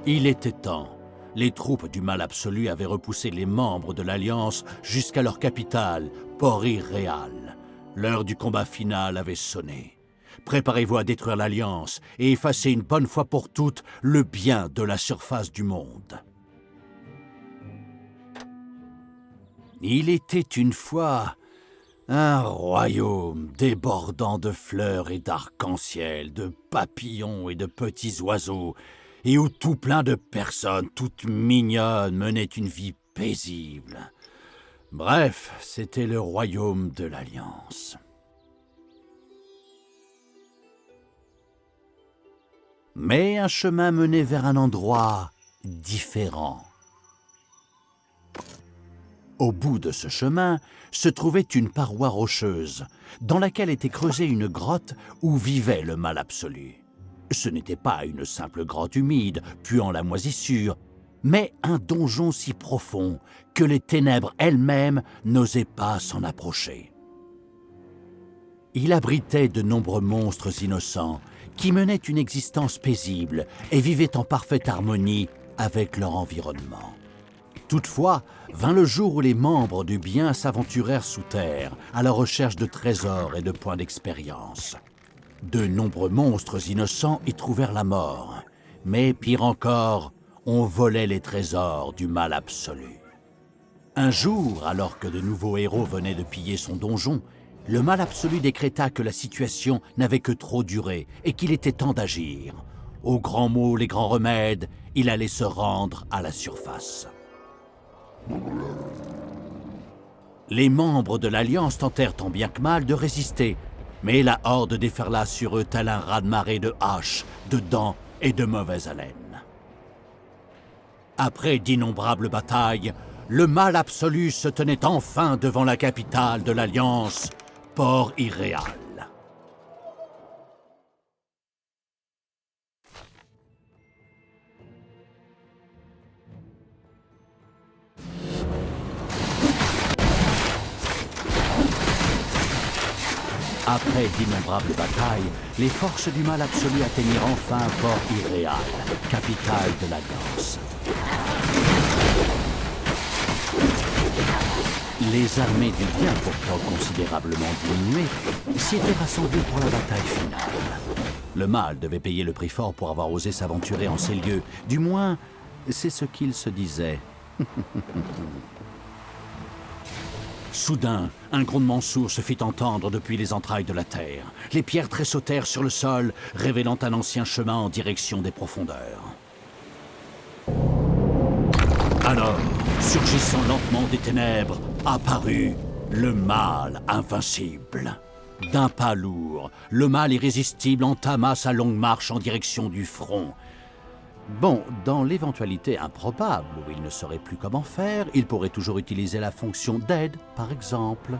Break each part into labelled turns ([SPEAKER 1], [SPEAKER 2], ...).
[SPEAKER 1] Il était temps. Les troupes du mal absolu avaient repoussé les membres de l'Alliance jusqu'à leur capitale, Port-Irréal. L'heure du combat final avait sonné. Préparez-vous à détruire l'Alliance et effacer une bonne fois pour toutes le bien de la surface du monde. Il était une fois un royaume débordant de fleurs et d'arc-en-ciel, de papillons et de petits oiseaux, et où tout plein de personnes, toutes mignonnes, menaient une vie paisible. Bref, c'était le royaume de l'Alliance. Mais un chemin menait vers un endroit différent. Au bout de ce chemin se trouvait une paroi rocheuse, dans laquelle était creusée une grotte où vivait le mal absolu. Ce n'était pas une simple grotte humide, puant la moisissure, mais un donjon si profond que les ténèbres elles-mêmes n'osaient pas s'en approcher. Il abritait de nombreux monstres innocents qui menaient une existence paisible et vivaient en parfaite harmonie avec leur environnement. Toutefois, vint le jour où les membres du bien s'aventurèrent sous terre à la recherche de trésors et de points d'expérience. De nombreux monstres innocents y trouvèrent la mort, mais pire encore, on volait les trésors du mal absolu. Un jour, alors que de nouveaux héros venaient de piller son donjon, le mal absolu décréta que la situation n'avait que trop duré et qu'il était temps d'agir. Aux grands mots, les grands remèdes, il allait se rendre à la surface. Les membres de l'Alliance tentèrent tant bien que mal de résister, mais la horde déferla sur eux tel un raz-de-marée de haches, de dents et de mauvaise haleine. Après d'innombrables batailles, le mal absolu se tenait enfin devant la capitale de l'Alliance, Port-Irréal. Après d'innombrables batailles, les forces du mal absolu atteignirent enfin Port-Irréal, capitale de l'Alliance. Les armées du bien, pourtant considérablement diminuées, s'y étaient rassemblées pour la bataille finale. Le mal devait payer le prix fort pour avoir osé s'aventurer en ces lieux. Du moins, c'est ce qu'il se disait. Soudain, un grondement sourd se fit entendre depuis les entrailles de la terre. Les pierres tressautèrent sur le sol, révélant un ancien chemin en direction des profondeurs. Alors, surgissant lentement des ténèbres, apparut le mal invincible. D'un pas lourd, le mal irrésistible entama sa longue marche en direction du front. Bon, dans l'éventualité improbable où il ne saurait plus comment faire, il pourrait toujours utiliser la fonction d'aide, par exemple.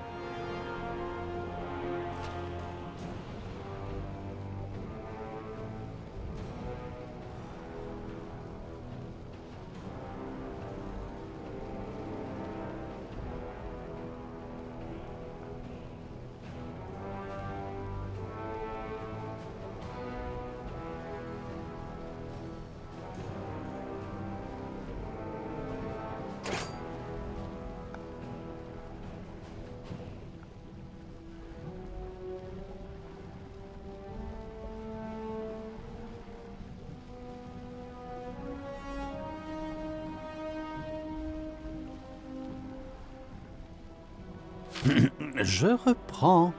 [SPEAKER 1] Je reprends.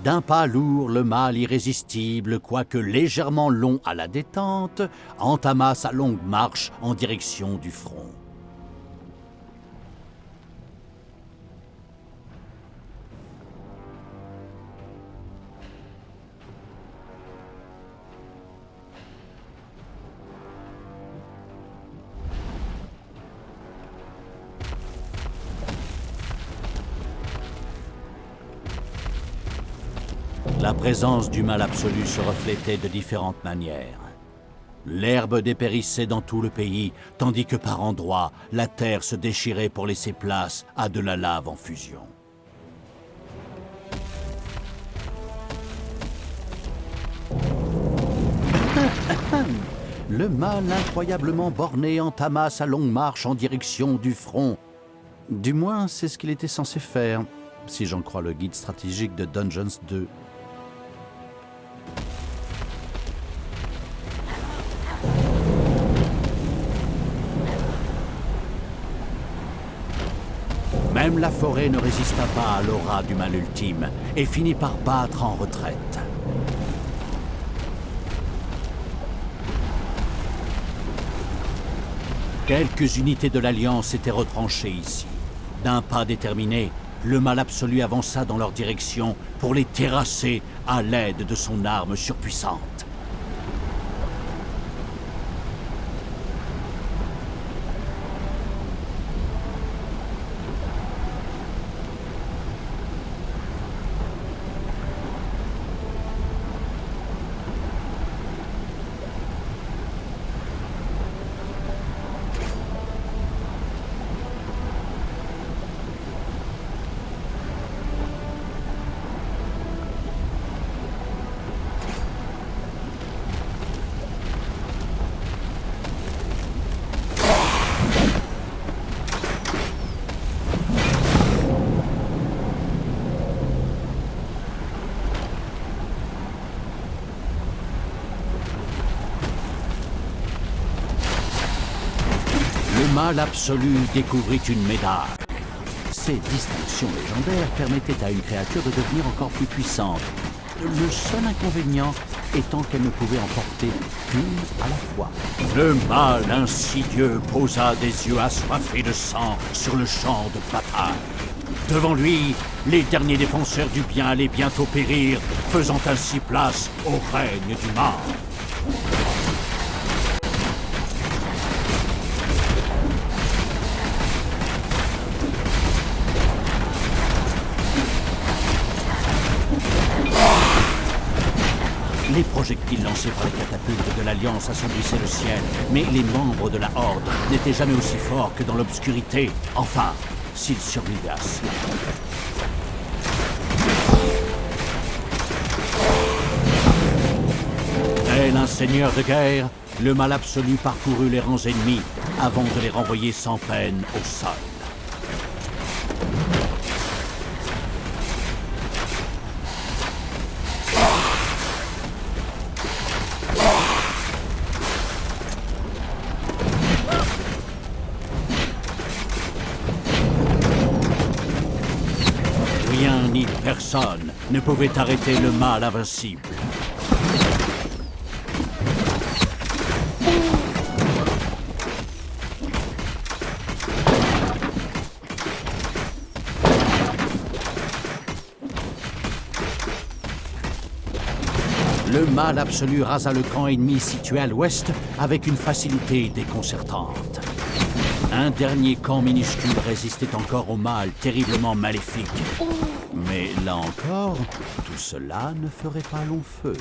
[SPEAKER 1] D'un pas lourd, le mal irrésistible, quoique légèrement long à la détente, entama sa longue marche en direction du front. La présence du mal absolu se reflétait de différentes manières. L'herbe dépérissait dans tout le pays, tandis que par endroits, la terre se déchirait pour laisser place à de la lave en fusion. Le mâle incroyablement borné entama sa longue marche en direction du front. Du moins, c'est ce qu'il était censé faire, si j'en crois le guide stratégique de Dungeons 2. Même la forêt ne résista pas à l'aura du mal ultime et finit par battre en retraite. Quelques unités de l'Alliance étaient retranchées ici. D'un pas déterminé, le mal absolu avança dans leur direction pour les terrasser à l'aide de son arme surpuissante. Le mal absolu découvrit une médaille. Ces distinctions légendaires permettaient à une créature de devenir encore plus puissante. Le seul inconvénient étant qu'elle ne pouvait en porter qu'une à la fois. Le mal insidieux posa des yeux assoiffés de sang sur le champ de bataille. Devant lui, les derniers défenseurs du bien allaient bientôt périr, faisant ainsi place au règne du mal. Les projectiles lancés par les catapultes de l'Alliance assombrissaient le ciel, mais les membres de la Horde n'étaient jamais aussi forts que dans l'obscurité. Enfin, s'ils survivaient à cela. Tel un seigneur de guerre, le mal absolu parcourut les rangs ennemis avant de les renvoyer sans peine au sol. Rien ni personne ne pouvait arrêter le mal invincible. Le mal absolu rasa le camp ennemi situé à l'ouest avec une facilité déconcertante. Un dernier camp minuscule résistait encore au mal terriblement maléfique. Mais là encore, tout cela ne ferait pas long feu.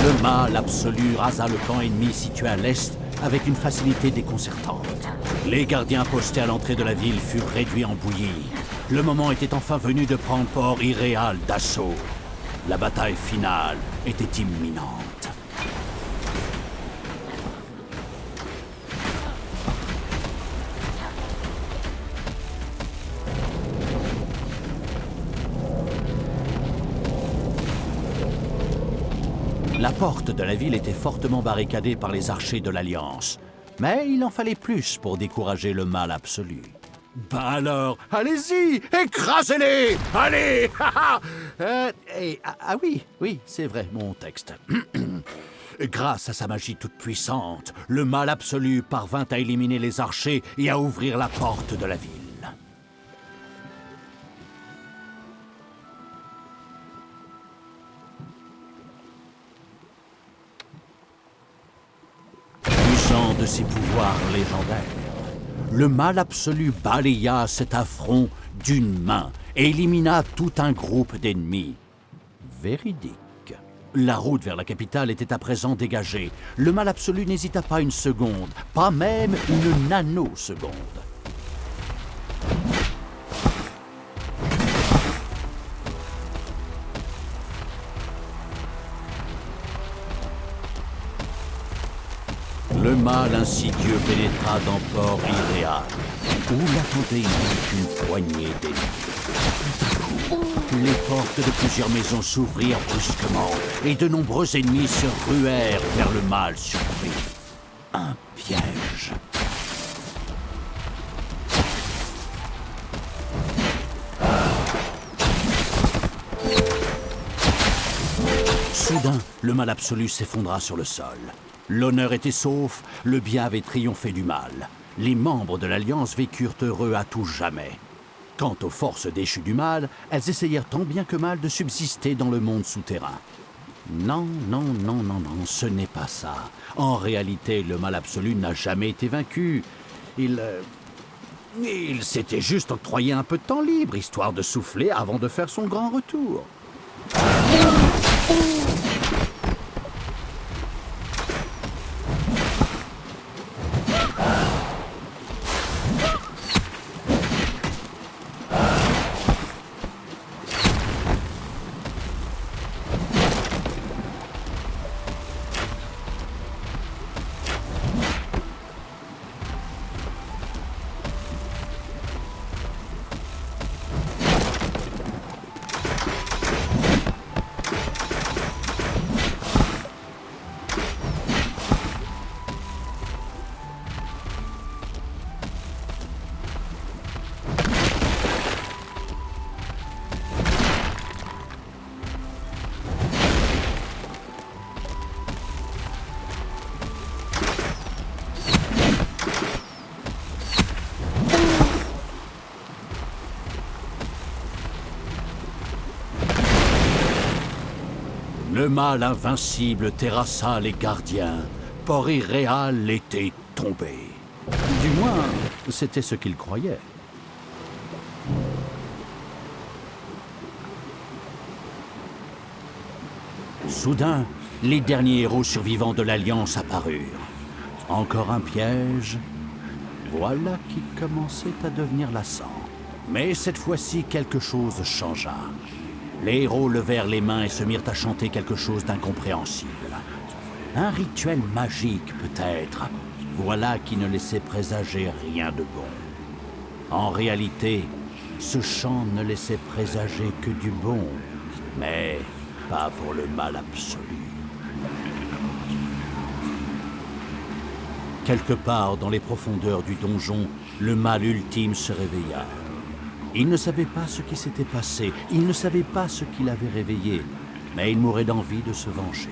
[SPEAKER 1] Le mal absolu rasa le camp ennemi situé à l'est avec une facilité déconcertante. Les gardiens postés à l'entrée de la ville furent réduits en bouillie. Le moment était enfin venu de prendre Port Irréal d'assaut. La bataille finale était imminente. La porte de la ville était fortement barricadée par les archers de l'Alliance. Mais il en fallait plus pour décourager le mal absolu. Ben alors, allez-y, écrasez-les! Allez! Ah oui, c'est vrai, mon texte. Grâce à sa magie toute puissante, le mal absolu parvint à éliminer les archers et à ouvrir la porte de la ville. Usant de ses pouvoirs légendaires, le mal absolu balaya cet affront d'une main et élimina tout un groupe d'ennemis. Véridique. La route vers la capitale était à présent dégagée. Le mal absolu n'hésita pas une seconde, pas même une nanoseconde. Le mal insidieux pénétra dans Port Irréal, où l'attendait une poignée d'ennemis. Les portes de plusieurs maisons s'ouvrirent brusquement, et de nombreux ennemis se ruèrent vers le mal surpris. Un piège. Soudain, le mal absolu s'effondra sur le sol. L'honneur était sauf, le bien avait triomphé du mal. Les membres de l'Alliance vécurent heureux à tout jamais. Quant aux forces déchues du mal, elles essayèrent tant bien que mal de subsister dans le monde souterrain. Non, ce n'est pas ça. En réalité, le mal absolu n'a jamais été vaincu. Il s'était juste octroyé un peu de temps libre, histoire de souffler avant de faire son grand retour. Le mal invincible terrassa les gardiens. Port Irréal était tombé. Du moins, c'était ce qu'ils croyaient. Soudain, les derniers héros survivants de l'Alliance apparurent. Encore un piège. Voilà qui commençait à devenir lassant. Mais cette fois-ci, quelque chose changea. Les héros levèrent les mains et se mirent à chanter quelque chose d'incompréhensible. Un rituel magique, peut-être. Voilà qui ne laissait présager rien de bon. En réalité, ce chant ne laissait présager que du bon, mais pas pour le mal absolu. Quelque part dans les profondeurs du donjon, le mal ultime se réveilla. Il ne savait pas ce qui s'était passé, il ne savait pas ce qui l'avait réveillé, mais il mourait d'envie de se venger.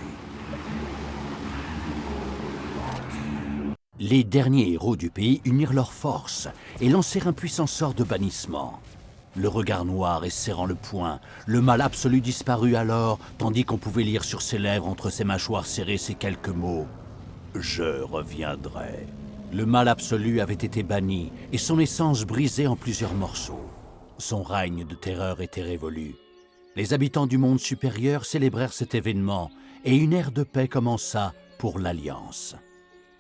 [SPEAKER 1] Les derniers héros du pays unirent leurs forces et lancèrent un puissant sort de bannissement. Le regard noir et serrant le poing, le mal absolu disparut alors, tandis qu'on pouvait lire sur ses lèvres entre ses mâchoires serrées ces quelques mots. « Je reviendrai ». Le mal absolu avait été banni et son essence brisée en plusieurs morceaux. Son règne de terreur était révolu. Les habitants du monde supérieur célébrèrent cet événement et une ère de paix commença pour l'Alliance.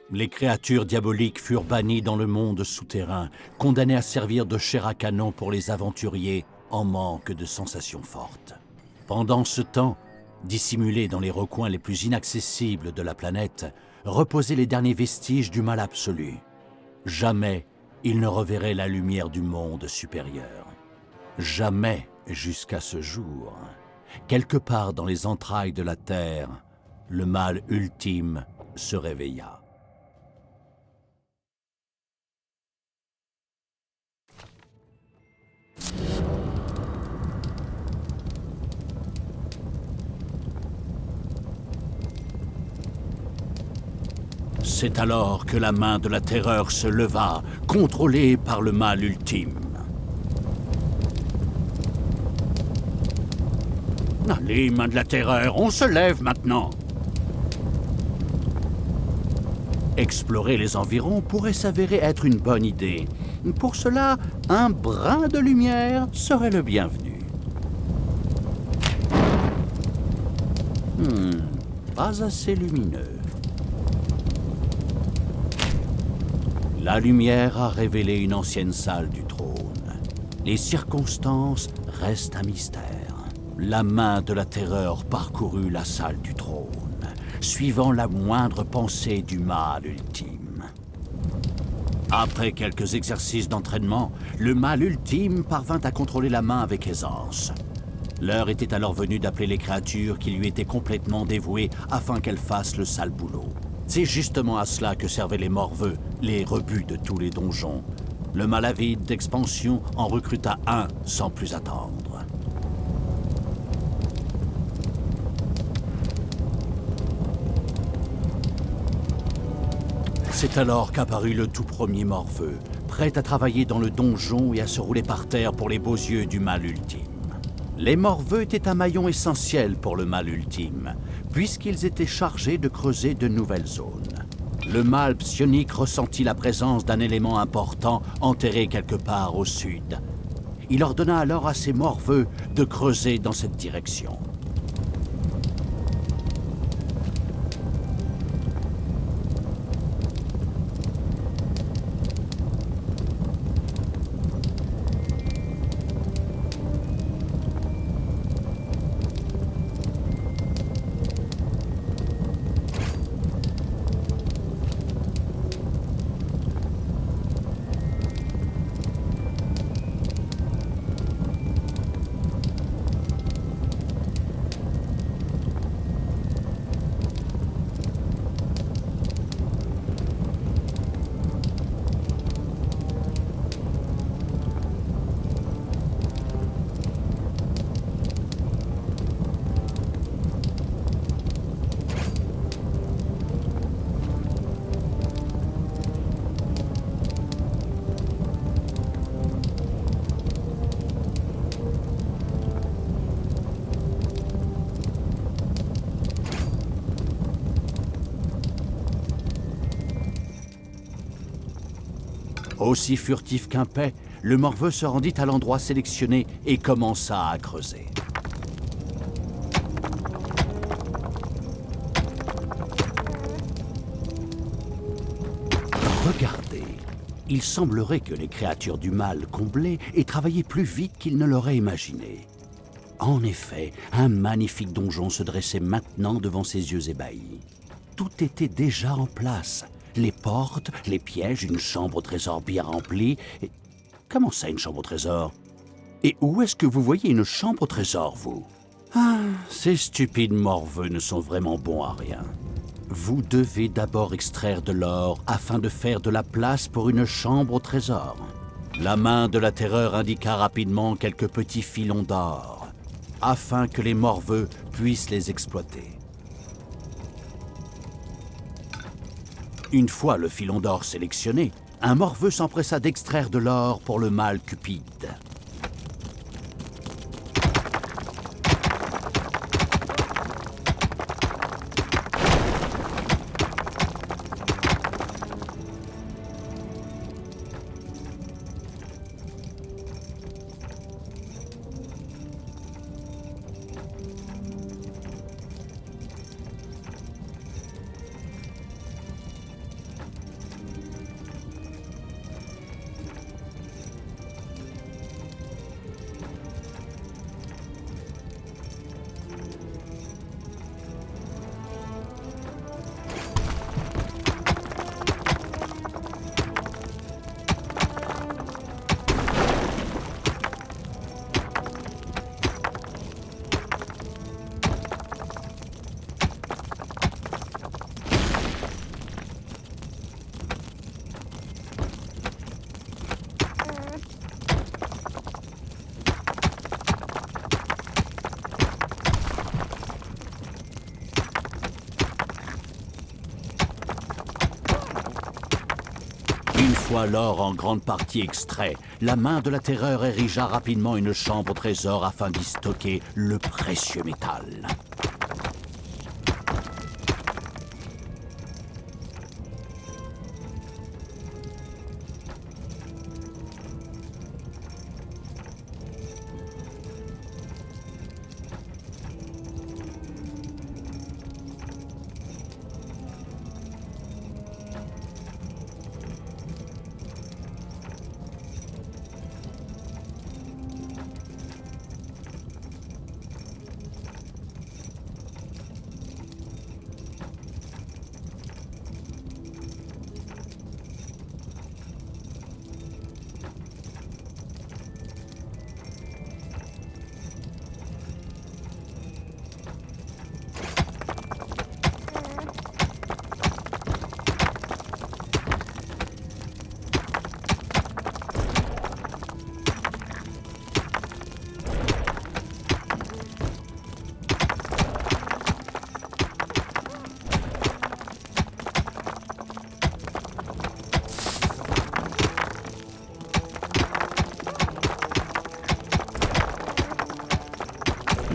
[SPEAKER 1] Les créatures diaboliques furent bannies dans le monde souterrain, condamnées à servir de chair à canon pour les aventuriers en manque de sensations fortes. Pendant ce temps, dissimulés dans les recoins les plus inaccessibles de la planète, reposaient les derniers vestiges du mal absolu. Jamais ils ne reverraient la lumière du monde supérieur. Jamais, jusqu'à ce jour, quelque part dans les entrailles de la Terre, le mal ultime se réveilla. C'est alors que la main de la terreur se leva, contrôlée par le mal ultime. Allez, main de la terreur, on se lève maintenant. Explorer les environs pourrait s'avérer être une bonne idée. Pour cela, un brin de lumière serait le bienvenu. Pas assez lumineux. La lumière a révélé une ancienne salle du trône. Les circonstances restent un mystère. La main de la terreur parcourut la salle du trône, suivant la moindre pensée du mal ultime. Après quelques exercices d'entraînement, le mal ultime parvint à contrôler la main avec aisance. L'heure était alors venue d'appeler les créatures qui lui étaient complètement dévouées afin qu'elles fassent le sale boulot. C'est justement à cela que servaient les morveux, les rebuts de tous les donjons. Le mal avide d'expansion en recruta un sans plus attendre. C'est alors qu'apparut le tout premier morveux, prêt à travailler dans le donjon et à se rouler par terre pour les beaux yeux du mal ultime. Les morveux étaient un maillon essentiel pour le mal ultime, puisqu'ils étaient chargés de creuser de nouvelles zones. Le mal psionique ressentit la présence d'un élément important enterré quelque part au sud. Il ordonna alors à ses morveux de creuser dans cette direction. Aussi furtif qu'un paix, le morveux se rendit à l'endroit sélectionné et commença à creuser. Regardez, il semblerait que les créatures du mal comblées aient travaillé plus vite qu'ils ne l'auraient imaginé. En effet, un magnifique donjon se dressait maintenant devant ses yeux ébahis. Tout était déjà en place. Les portes, les pièges, une chambre au trésor bien remplie. Et... Comment ça, une chambre au trésor? Et où est-ce que vous voyez une chambre au trésor, vous? Ah, ces stupides morveux ne sont vraiment bons à rien. Vous devez d'abord extraire de l'or afin de faire de la place pour une chambre au trésor. La main de la terreur indiqua rapidement quelques petits filons d'or, afin que les morveux puissent les exploiter. Une fois le filon d'or sélectionné, un morveux s'empressa d'extraire de l'or pour le mâle Cupide. fois l'or en grande partie extrait, la main de la terreur érigea rapidement une chambre au trésor afin d'y stocker le précieux métal.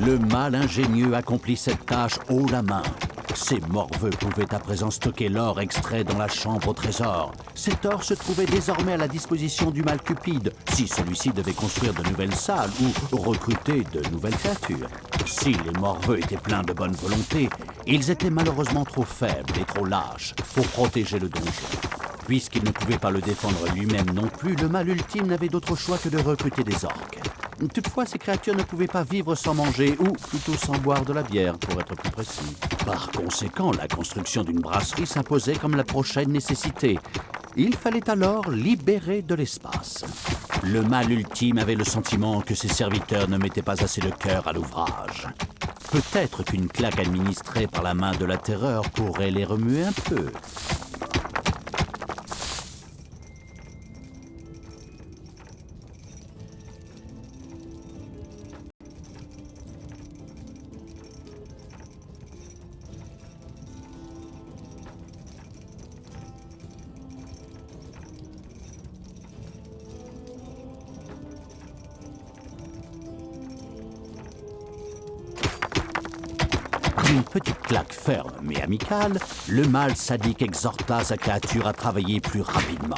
[SPEAKER 1] Le mâle ingénieux accomplit cette tâche haut la main. Ces morveux pouvaient à présent stocker l'or extrait dans la chambre au trésor. Cet or se trouvait désormais à la disposition du mâle Cupide, si celui-ci devait construire de nouvelles salles ou recruter de nouvelles créatures. Si les morveux étaient pleins de bonne volonté, ils étaient malheureusement trop faibles et trop lâches pour protéger le donjon. Puisqu'il ne pouvait pas le défendre lui-même non plus, le mâle ultime n'avait d'autre choix que de recruter des orques. Toutefois, ces créatures ne pouvaient pas vivre sans manger, ou plutôt sans boire de la bière, pour être plus précis. Par conséquent, la construction d'une brasserie s'imposait comme la prochaine nécessité. Il fallait alors libérer de l'espace. Le mâle ultime avait le sentiment que ses serviteurs ne mettaient pas assez de cœur à l'ouvrage. Peut-être qu'une claque administrée par la main de la terreur pourrait les remuer un peu. D'une petite claque ferme mais amicale, le mâle sadique exhorta sa créature à travailler plus rapidement.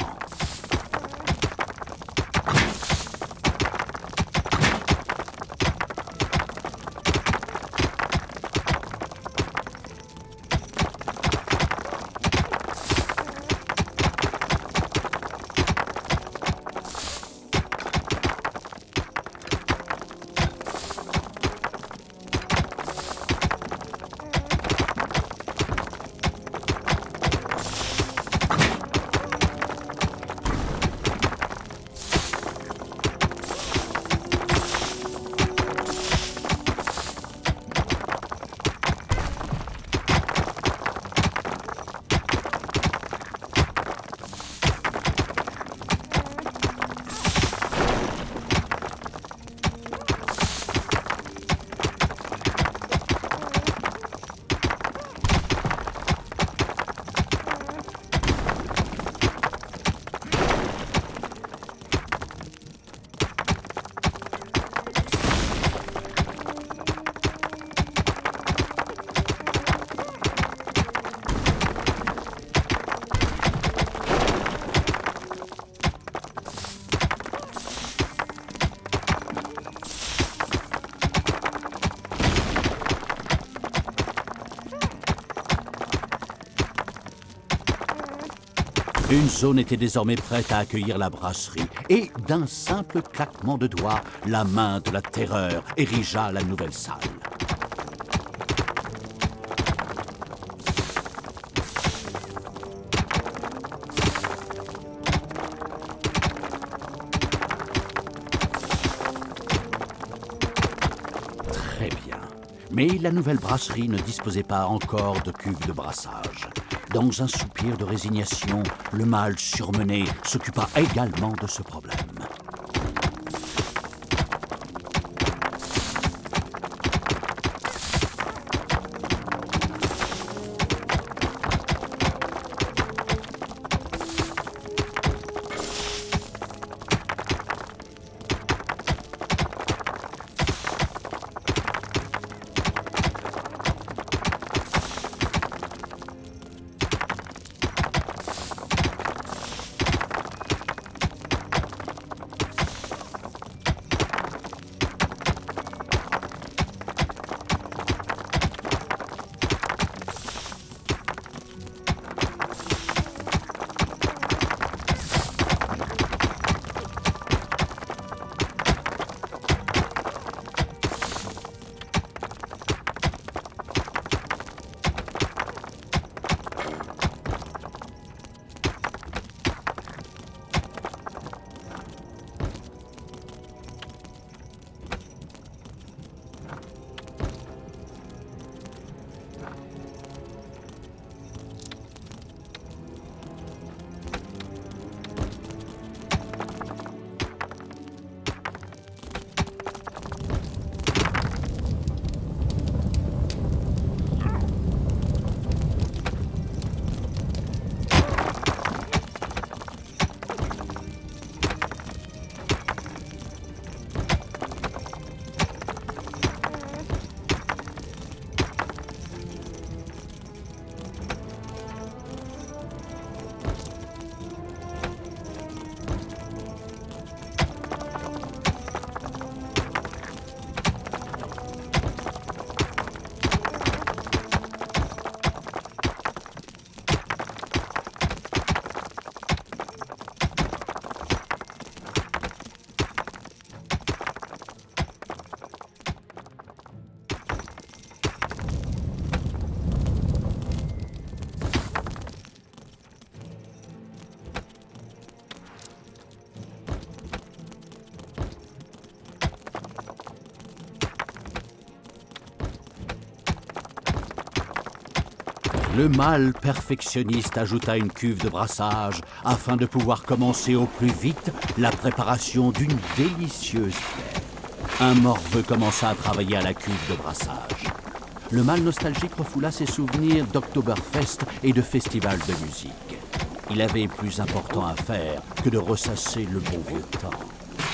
[SPEAKER 1] Une zone était désormais prête à accueillir la brasserie, et d'un simple claquement de doigts, la main de la terreur érigea la nouvelle salle. Très bien. Mais la nouvelle brasserie ne disposait pas encore de cuve de brassage. Dans un soupir de résignation, le mâle surmené s'occupa également de ce problème. Le mâle perfectionniste ajouta une cuve de brassage afin de pouvoir commencer au plus vite la préparation d'une délicieuse bière. Un morveux commença à travailler à la cuve de brassage. Le mâle nostalgique refoula ses souvenirs d'Oktoberfest et de festivals de musique. Il avait plus important à faire que de ressasser le bon vieux temps.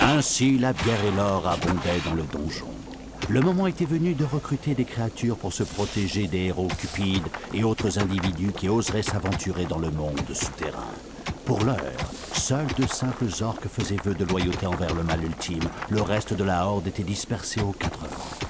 [SPEAKER 1] Ainsi, la bière et l'or abondaient dans le donjon. Le moment était venu de recruter des créatures pour se protéger des héros cupides et autres individus qui oseraient s'aventurer dans le monde souterrain. Pour l'heure, seuls de simples orques faisaient vœu de loyauté envers le mal ultime. Le reste de la horde était dispersé aux 4 vents.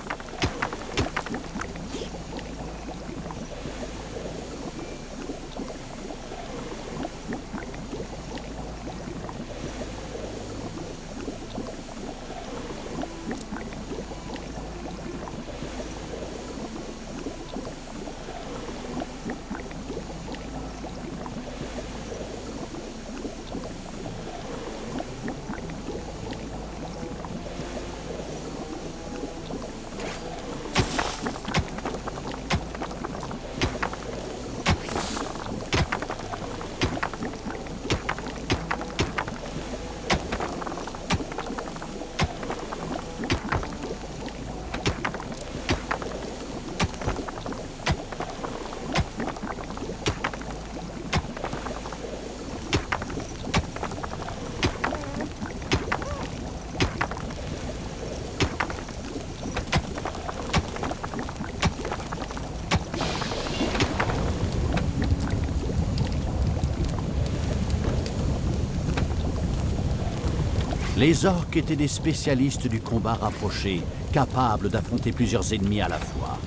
[SPEAKER 1] Les orques étaient des spécialistes du combat rapproché, capables d'affronter plusieurs ennemis à la fois.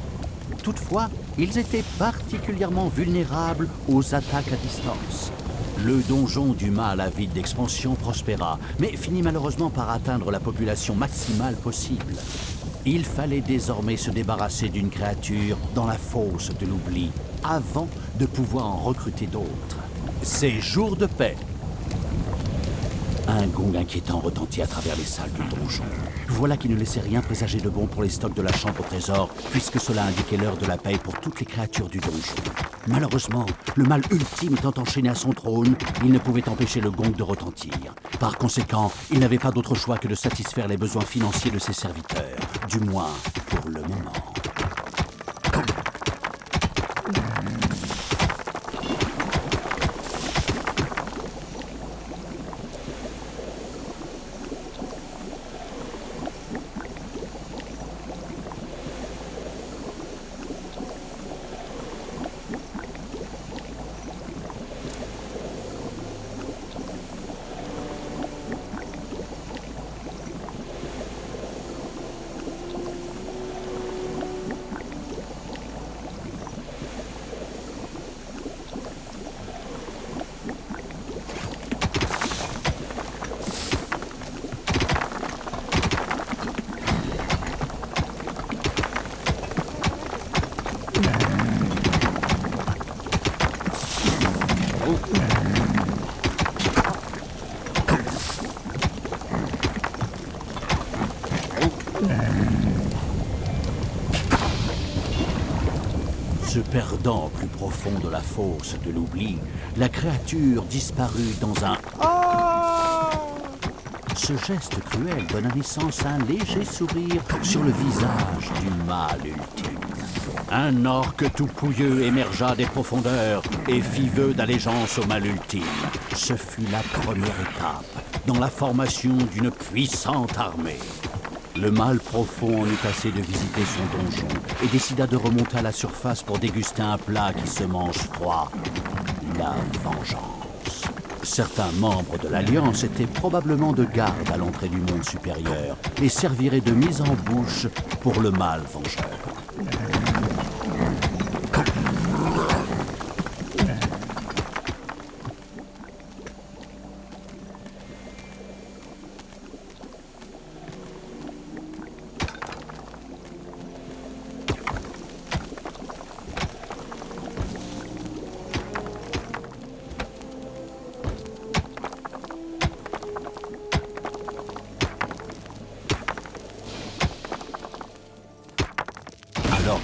[SPEAKER 1] Toutefois, ils étaient particulièrement vulnérables aux attaques à distance. Le donjon du mal avide d'expansion prospéra, mais finit malheureusement par atteindre la population maximale possible. Il fallait désormais se débarrasser d'une créature dans la fosse de l'oubli, avant de pouvoir en recruter d'autres. C'est jour de paix. Un gong inquiétant retentit à travers les salles du donjon. Voilà qui ne laissait rien présager de bon pour les stocks de la chambre au trésor, puisque cela indiquait l'heure de la paix pour toutes les créatures du donjon. Malheureusement, le mal ultime étant enchaîné à son trône, il ne pouvait empêcher le gong de retentir. Par conséquent, il n'avait pas d'autre choix que de satisfaire les besoins financiers de ses serviteurs, du moins pour le moment. Se perdant au plus profond de la fosse de l'oubli, la créature disparut dans un « Ce geste cruel donna naissance à un léger sourire sur le visage du mal ultime. Un orque tout pouilleux émergea des profondeurs et fit vœu d'allégeance au mal ultime. Ce fut la première étape dans la formation d'une puissante armée. Le mal profond en eut assez de visiter son donjon et décida de remonter à la surface pour déguster un plat qui se mange froid, la vengeance. Certains membres de l'Alliance étaient probablement de garde à l'entrée du monde supérieur et serviraient de mise en bouche pour le mal vengeur.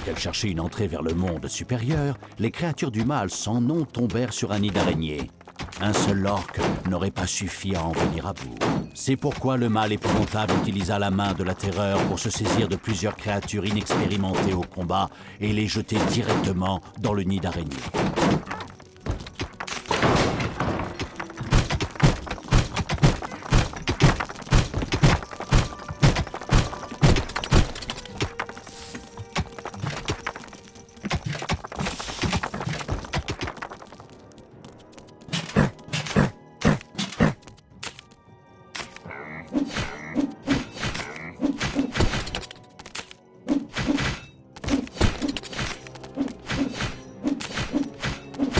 [SPEAKER 1] qu'elles cherchaient une entrée vers le monde supérieur, les créatures du mal sans nom tombèrent sur un nid d'araignée. Un seul orque n'aurait pas suffi à en venir à bout. C'est pourquoi le mal épouvantable utilisa la main de la terreur pour se saisir de plusieurs créatures inexpérimentées au combat et les jeter directement dans le nid d'araignée.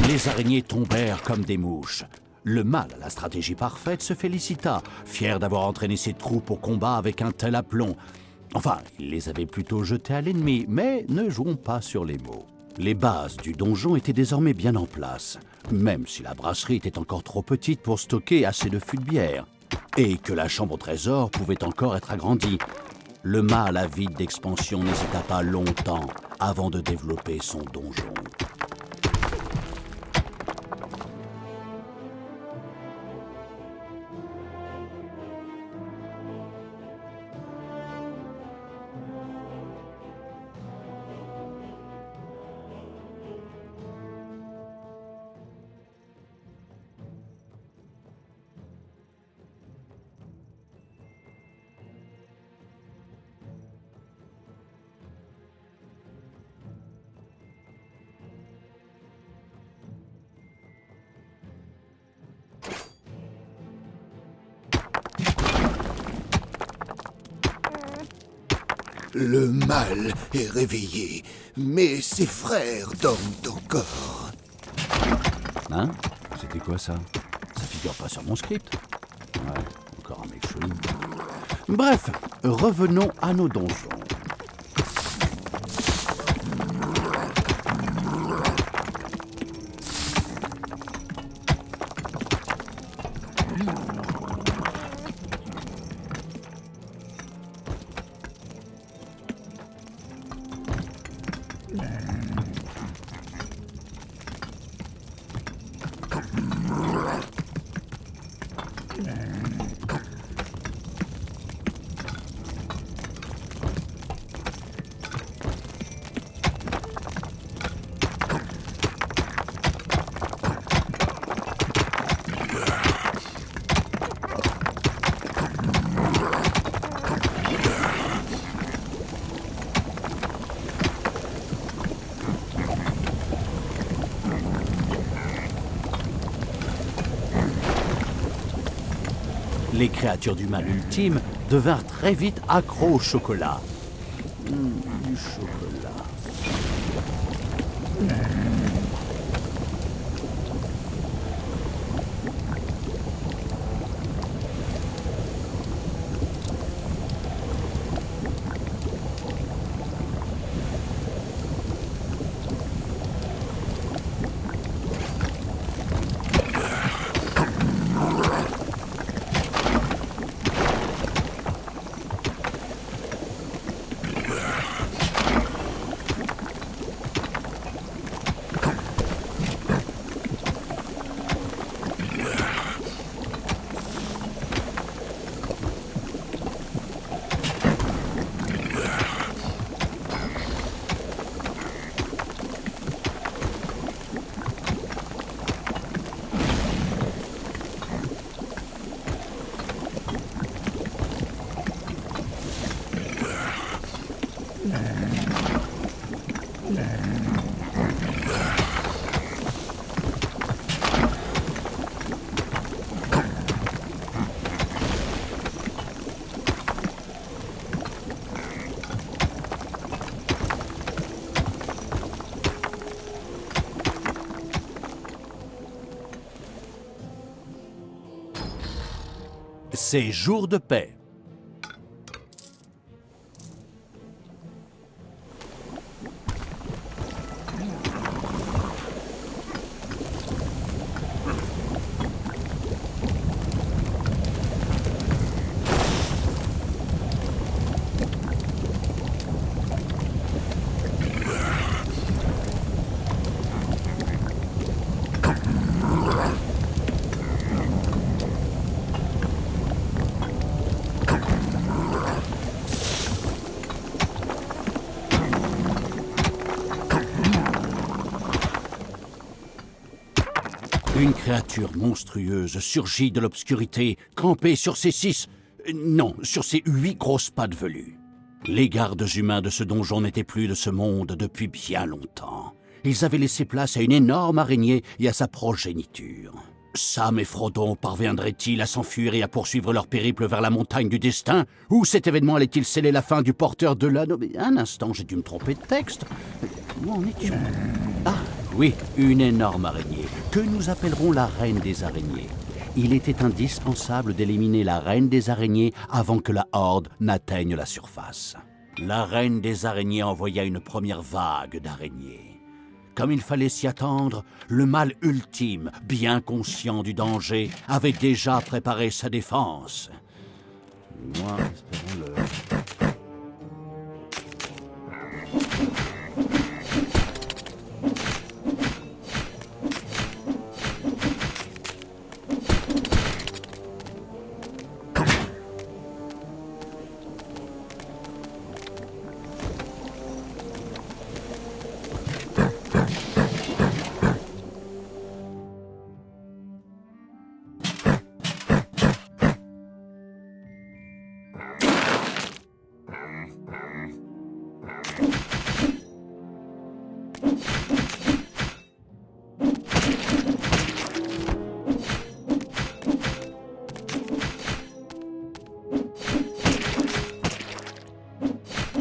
[SPEAKER 1] Les araignées tombèrent comme des mouches. Le mal à la stratégie parfaite se félicita, fier d'avoir entraîné ses troupes au combat avec un tel aplomb. Enfin, il les avait plutôt jetés à l'ennemi, mais ne jouons pas sur les mots. Les bases du donjon étaient désormais bien en place, même si la brasserie était encore trop petite pour stocker assez de fûts de bière, et que la chambre au trésor pouvait encore être agrandie. Le mal avide d'expansion n'hésita pas longtemps avant de développer son donjon.
[SPEAKER 2] Le mal est réveillé, mais ses frères dorment encore.
[SPEAKER 1] Hein? C'était quoi ça? Ça figure pas sur mon script. Ouais, encore un mec chelou. Bref, revenons à nos donjons. Les créatures du mal ultime devinrent très vite accros au chocolat. Du chocolat. C'est jour de paix. créature monstrueuse surgit de l'obscurité, campée sur ses sur ses 8 grosses pattes velues. Les gardes humains de ce donjon n'étaient plus de ce monde depuis bien longtemps. Ils avaient laissé place à une énorme araignée et à sa progéniture. Sam et Frodon parviendraient-ils à s'enfuir et à poursuivre leur périple vers la montagne du destin? Ou cet événement allait-il sceller la fin du porteur de l'anneau? Un instant, j'ai dû me tromper de texte. Où en étions? Ah, oui, une énorme araignée, que nous appellerons la reine des araignées. Il était indispensable d'éliminer la reine des araignées avant que la horde n'atteigne la surface. La reine des araignées envoya une première vague d'araignées. Comme il fallait s'y attendre, le mâle ultime, bien conscient du danger, avait déjà préparé sa défense. Moi, espérons-le.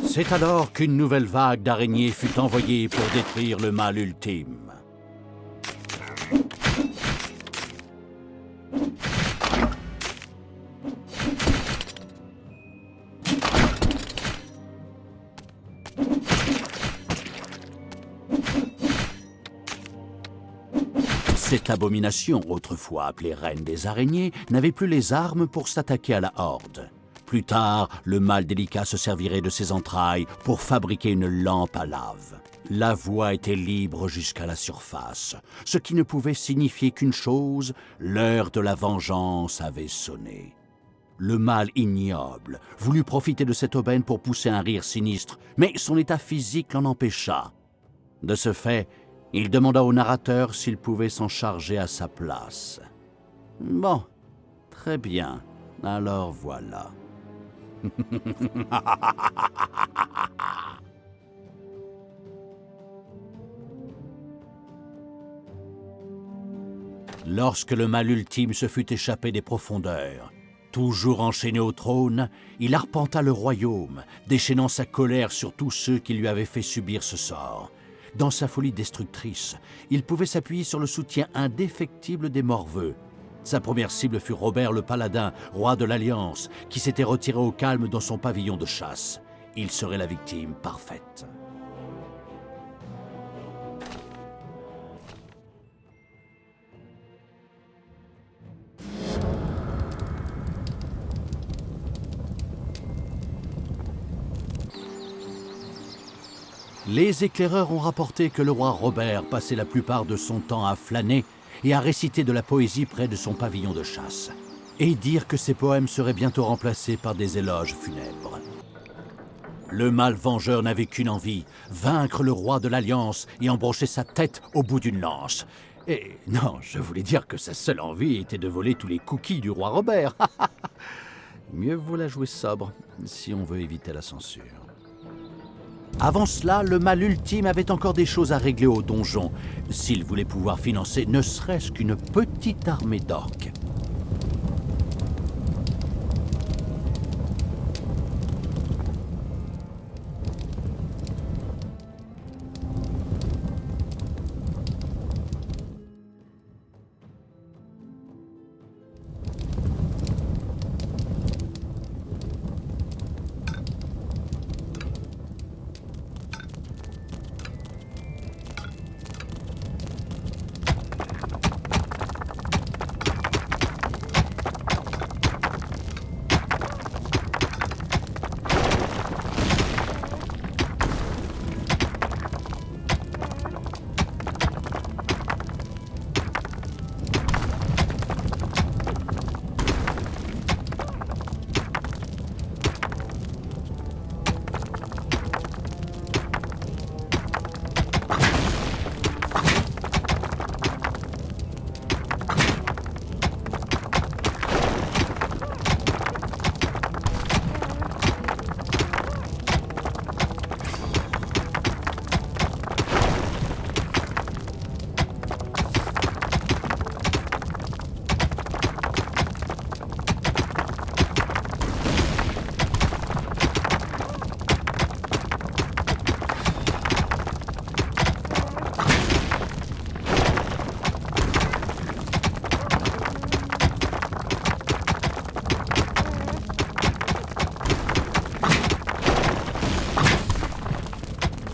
[SPEAKER 1] C'est alors qu'une nouvelle vague d'araignées fut envoyée pour détruire le mâle ultime. Cette abomination, autrefois appelée reine des araignées, n'avait plus les armes pour s'attaquer à la horde. Plus tard, le mâle délicat se servirait de ses entrailles pour fabriquer une lampe à lave. La voie était libre jusqu'à la surface, ce qui ne pouvait signifier qu'une chose, l'heure de la vengeance avait sonné. Le mâle ignoble voulut profiter de cette aubaine pour pousser un rire sinistre, mais son état physique l'en empêcha. De ce fait, il demanda au narrateur s'il pouvait s'en charger à sa place. Bon, très bien, alors voilà. Lorsque le mâle ultime se fut échappé des profondeurs, toujours enchaîné au trône, il arpenta le royaume, déchaînant sa colère sur tous ceux qui lui avaient fait subir ce sort. Dans sa folie destructrice, il pouvait s'appuyer sur le soutien indéfectible des Morveux. Sa première cible fut Robert le Paladin, roi de l'Alliance, qui s'était retiré au calme dans son pavillon de chasse. Il serait la victime parfaite. Les éclaireurs ont rapporté que le roi Robert passait la plupart de son temps à flâner et à réciter de la poésie près de son pavillon de chasse, et dire que ses poèmes seraient bientôt remplacés par des éloges funèbres. Le mâle vengeur n'avait qu'une envie, vaincre le roi de l'Alliance et embrocher sa tête au bout d'une lance. Et non, je voulais dire que sa seule envie était de voler tous les cookies du roi Robert. Mieux vaut la jouer sobre, si on veut éviter la censure. Avant cela, le mâle ultime avait encore des choses à régler au donjon, s'il voulait pouvoir financer ne serait-ce qu'une petite armée d'orques.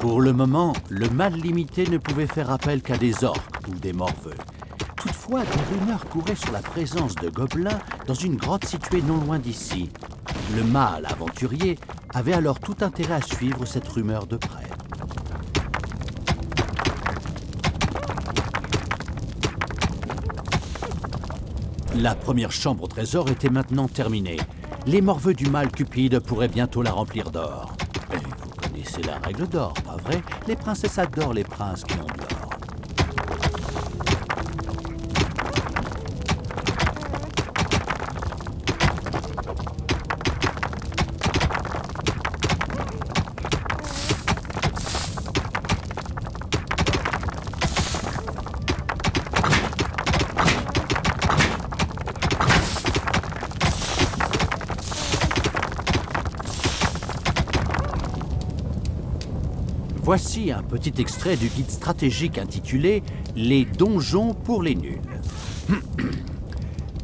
[SPEAKER 1] Pour le moment, le mal limité ne pouvait faire appel qu'à des orques ou des morveux. Toutefois, des rumeurs couraient sur la présence de gobelins dans une grotte située non loin d'ici. Le mâle aventurier avait alors tout intérêt à suivre cette rumeur de près. La première chambre au trésor était maintenant terminée. Les morveux du mâle Cupide pourraient bientôt la remplir d'or. Et vous connaissez la règle d'or, pas vrai? Les princesses adorent les princes qui ont de l'or. Voici un petit extrait du guide stratégique intitulé « Les donjons pour les nuls ».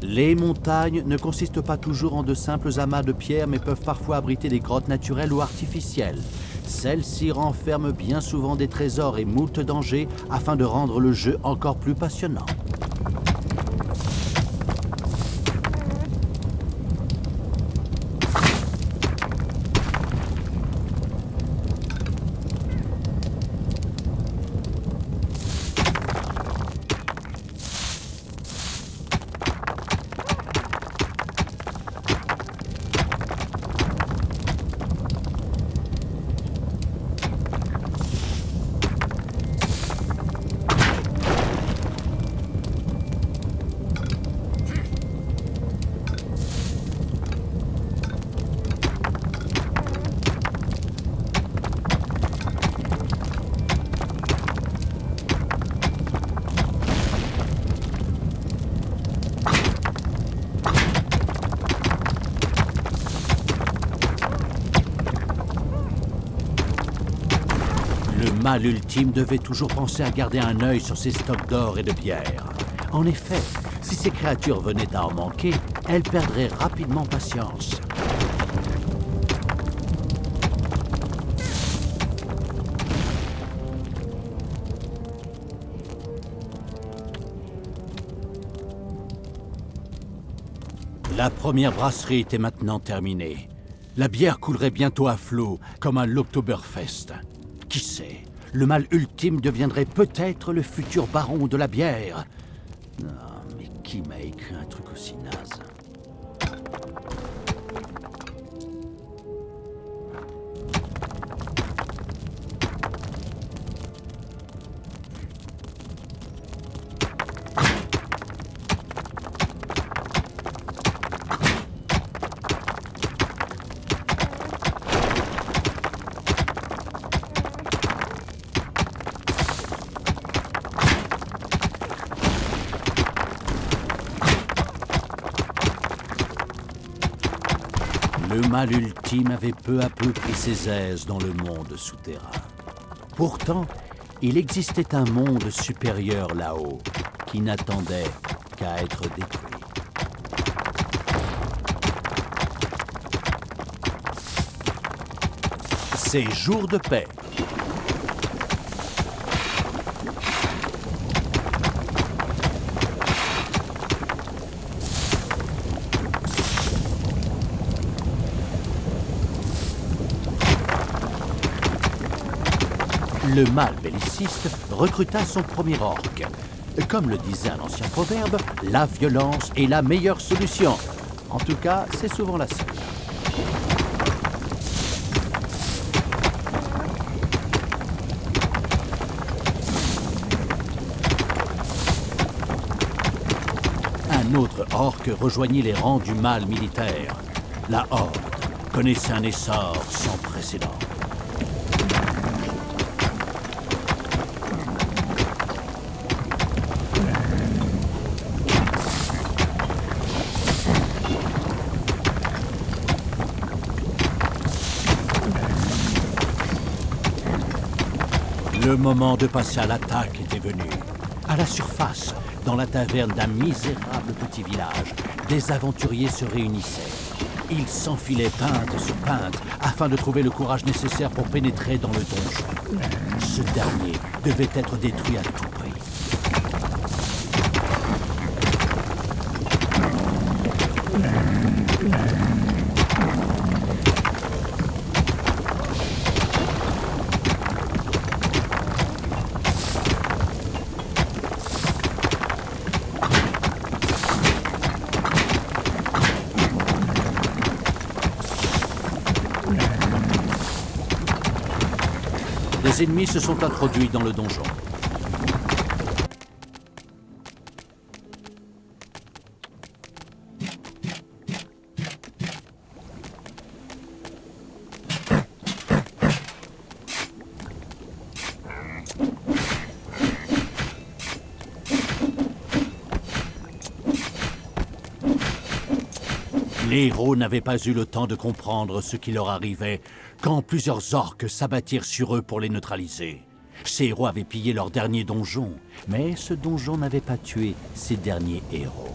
[SPEAKER 1] Les montagnes ne consistent pas toujours en de simples amas de pierres, mais peuvent parfois abriter des grottes naturelles ou artificielles. Celles-ci renferment bien souvent des trésors et moult dangers afin de rendre le jeu encore plus passionnant. Le mâle ultime devait toujours penser à garder un œil sur ses stocks d'or et de pierre. En effet, si ces créatures venaient à en manquer, elles perdraient rapidement patience. La première brasserie était maintenant terminée. La bière coulerait bientôt à flot, comme à l'Oktoberfest. Qui sait, le mâle ultime deviendrait peut-être le futur baron de la bière. Ah, mais qui m'a écrit un truc aussi naze? Le mâle ultime avait peu à peu pris ses aises dans le monde souterrain. Pourtant, il existait un monde supérieur là-haut, qui n'attendait qu'à être détruit. C'est jour de paix. Le mâle belliciste recruta son premier orc. Comme le disait un ancien proverbe, la violence est la meilleure solution. En tout cas, c'est souvent la seule. Un autre orc rejoignit les rangs du mâle militaire. La horde connaissait un essor sans précédent. Le moment de passer à l'attaque était venu. À la surface, dans la taverne d'un misérable petit village, des aventuriers se réunissaient. Ils s'enfilaient pinte sur pinte afin de trouver le courage nécessaire pour pénétrer dans le donjon. Ce dernier devait être détruit à tout prix. Les ennemis se sont introduits dans le donjon. Les héros n'avaient pas eu le temps de comprendre ce qui leur arrivait quand plusieurs orques s'abattirent sur eux pour les neutraliser. Ces héros avaient pillé leur dernier donjon, mais ce donjon n'avait pas tué ces derniers héros.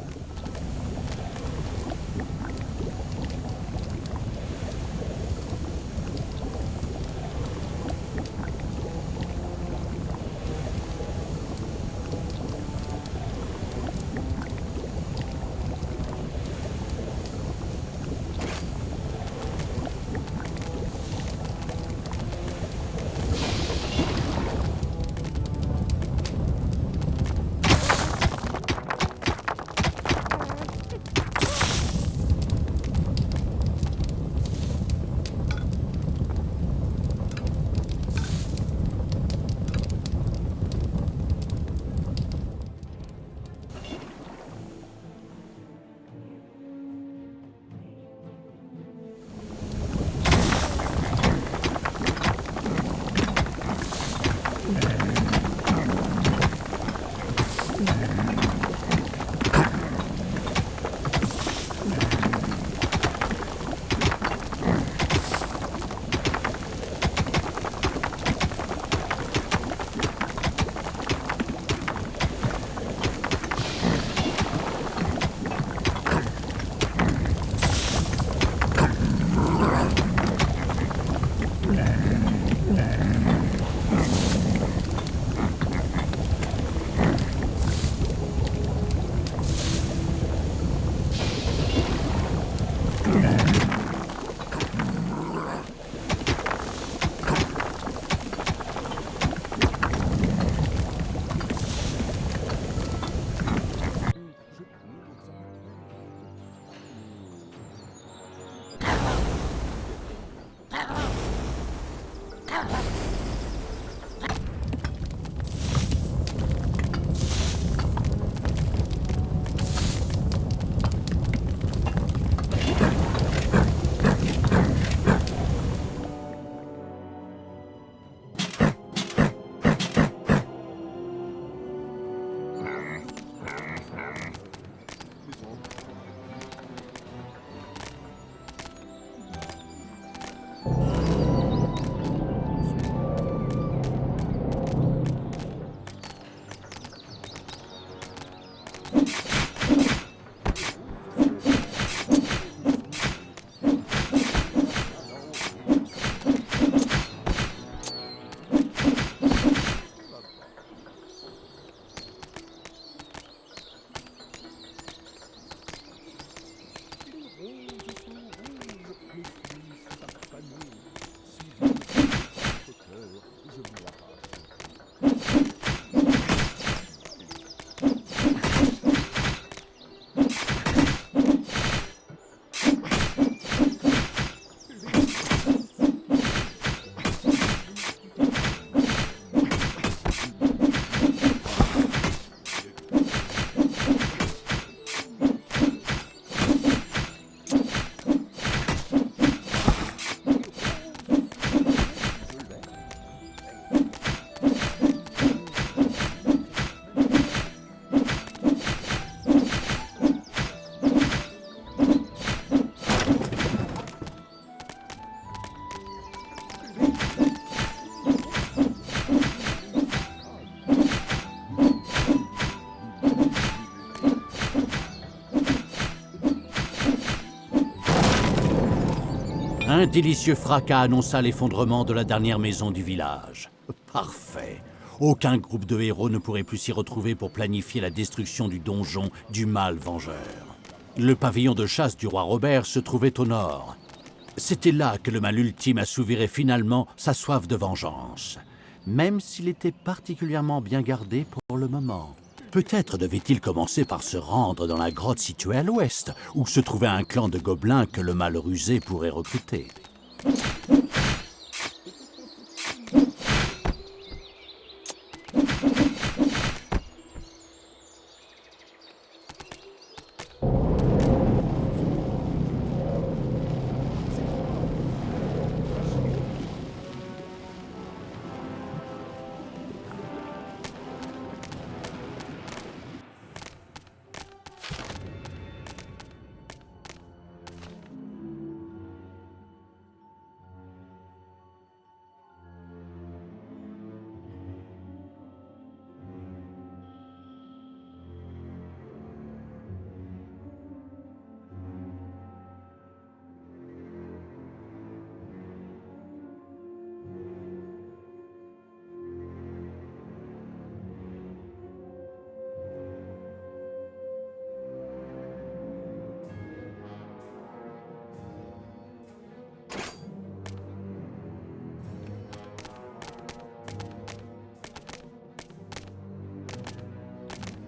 [SPEAKER 1] Un délicieux fracas annonça l'effondrement de la dernière maison du village. Parfait. Aucun groupe de héros ne pourrait plus s'y retrouver pour planifier la destruction du donjon du mal vengeur. Le pavillon de chasse du roi Robert se trouvait au nord. C'était là que le mal ultime assouvirait finalement sa soif de vengeance, même s'il était particulièrement bien gardé pour le moment. Peut-être devait-il commencer par se rendre dans la grotte située à l'ouest, où se trouvait un clan de gobelins que le mal rusé pourrait recruter.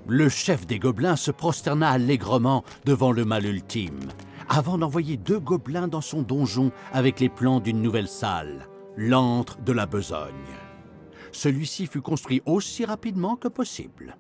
[SPEAKER 1] Le chef des gobelins se prosterna allègrement devant le mal ultime, avant d'envoyer 2 gobelins dans son donjon avec les plans d'une nouvelle salle, l'antre de la besogne. Celui-ci fut construit aussi rapidement que possible.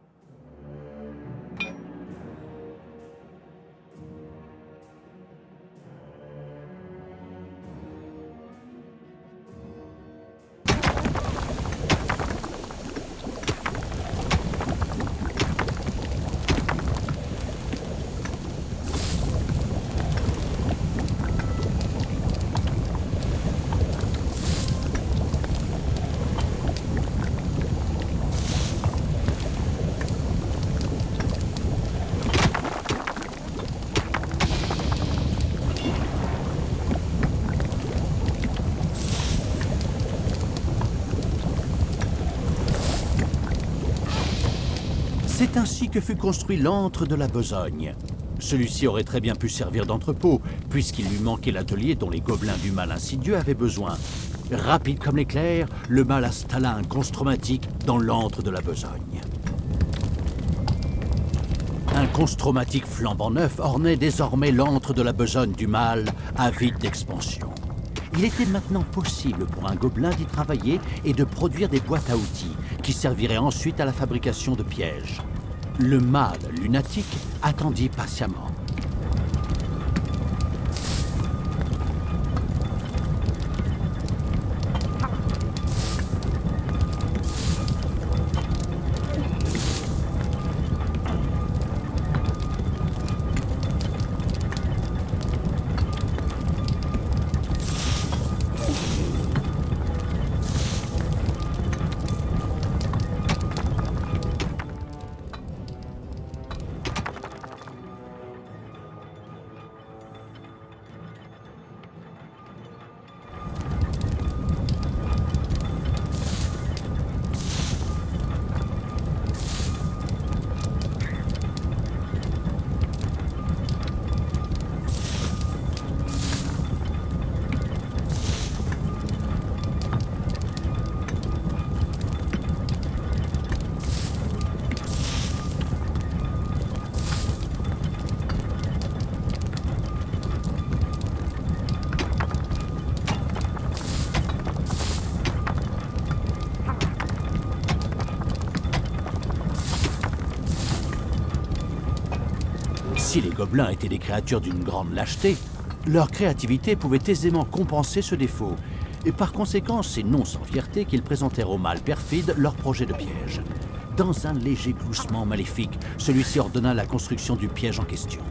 [SPEAKER 1] C'est ainsi que fut construit l'antre de la besogne. Celui-ci aurait très bien pu servir d'entrepôt, puisqu'il lui manquait l'atelier dont les gobelins du mal insidieux avaient besoin. Rapide comme l'éclair, le mal installa un constromatique dans l'antre de la besogne. Un constromatique flambant neuf ornait désormais l'antre de la besogne du mal, avide d'expansion. Il était maintenant possible pour un gobelin d'y travailler et de produire des boîtes à outils qui serviraient ensuite à la fabrication de pièges. Le mâle lunatique attendit patiemment. Si les gobelins étaient des créatures d'une grande lâcheté, leur créativité pouvait aisément compenser ce défaut. Et par conséquent, c'est non sans fierté qu'ils présentèrent au mal perfide leur projet de piège. Dans un léger gloussement maléfique, celui-ci ordonna la construction du piège en question.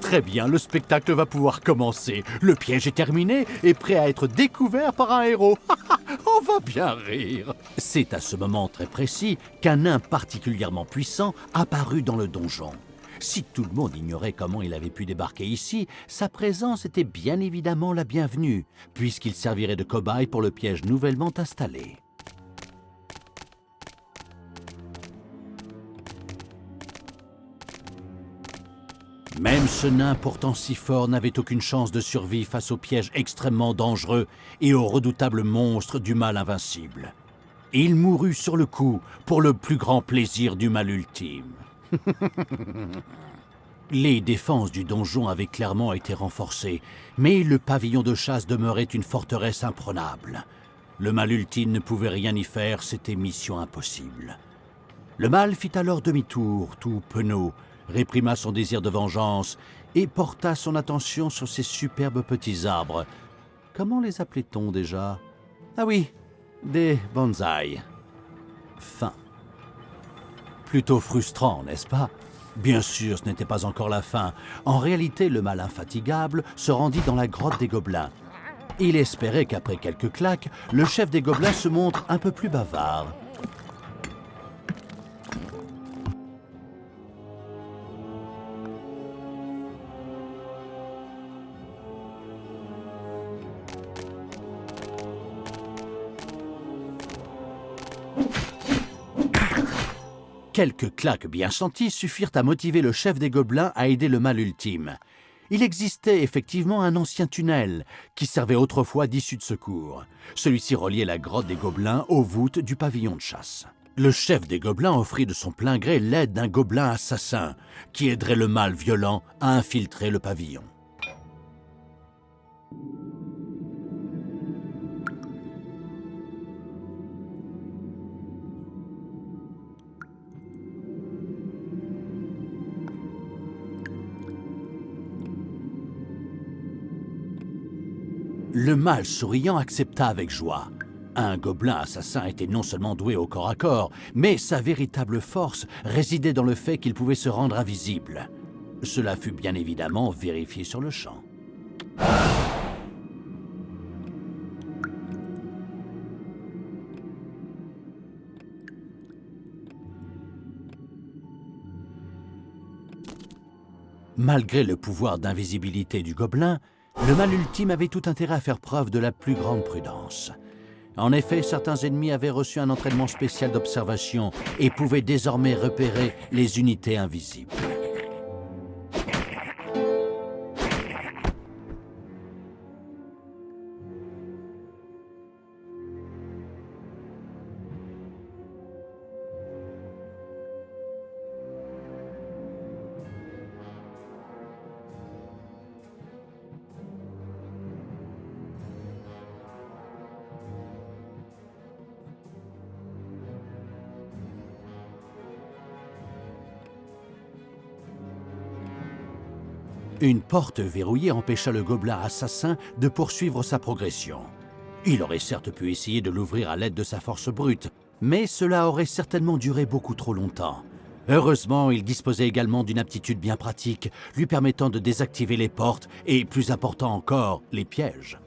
[SPEAKER 1] Très bien, le spectacle va pouvoir commencer. Le piège est terminé et prêt à être découvert par un héros. On va bien rire. C'est à ce moment très précis qu'un nain particulièrement puissant apparut dans le donjon. Si tout le monde ignorait comment il avait pu débarquer ici, sa présence était bien évidemment la bienvenue, puisqu'il servirait de cobaye pour le piège nouvellement installé. Même ce nain pourtant si fort n'avait aucune chance de survie face au piège extrêmement dangereux et au redoutable monstre du mal invincible. Il mourut sur le coup pour le plus grand plaisir du mal ultime. Les défenses du donjon avaient clairement été renforcées, mais le pavillon de chasse demeurait une forteresse imprenable. Le mal ultime ne pouvait rien y faire, c'était mission impossible. Le mal fit alors demi-tour, tout penaud, réprima son désir de vengeance et porta son attention sur ces superbes petits arbres. Comment les appelait-on déjà? Ah oui, des bonsaïs. Fin. Plutôt frustrant, n'est-ce pas? Bien sûr, ce n'était pas encore la fin. En réalité, le mal infatigable se rendit dans la grotte des gobelins. Il espérait qu'après quelques claques, le chef des gobelins se montre un peu plus bavard. Quelques claques bien senties suffirent à motiver le chef des gobelins à aider le mal ultime. Il existait effectivement un ancien tunnel qui servait autrefois d'issue de secours. Celui-ci reliait la grotte des gobelins aux voûtes du pavillon de chasse. Le chef des gobelins offrit de son plein gré l'aide d'un gobelin assassin qui aiderait le mal violent à infiltrer le pavillon. Le mâle souriant accepta avec joie. Un gobelin assassin était non seulement doué au corps à corps, mais sa véritable force résidait dans le fait qu'il pouvait se rendre invisible. Cela fut bien évidemment vérifié sur le champ. Malgré le pouvoir d'invisibilité du gobelin, le mal ultime avait tout intérêt à faire preuve de la plus grande prudence. En effet, certains ennemis avaient reçu un entraînement spécial d'observation et pouvaient désormais repérer les unités invisibles. Une porte verrouillée empêcha le gobelin assassin de poursuivre sa progression. Il aurait certes pu essayer de l'ouvrir à l'aide de sa force brute, mais cela aurait certainement duré beaucoup trop longtemps. Heureusement, il disposait également d'une aptitude bien pratique, lui permettant de désactiver les portes et, plus important encore, les pièges.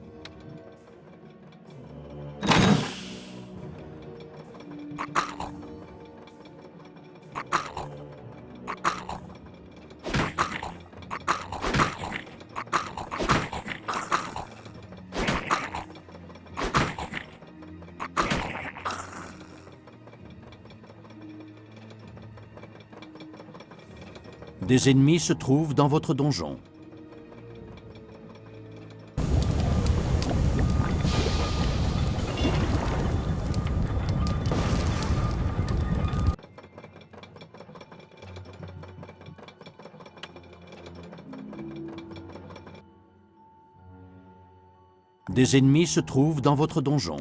[SPEAKER 1] Des ennemis se trouvent dans votre donjon. Des ennemis se trouvent dans votre donjon.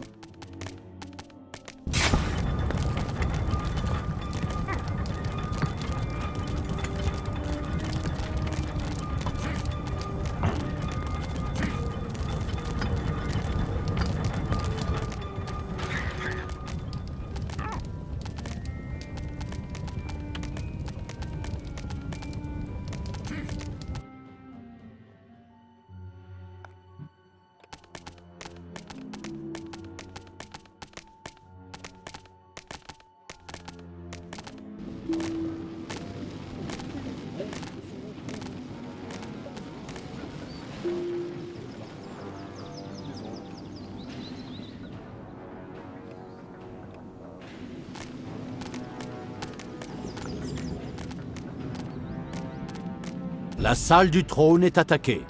[SPEAKER 1] La salle du trône est attaquée.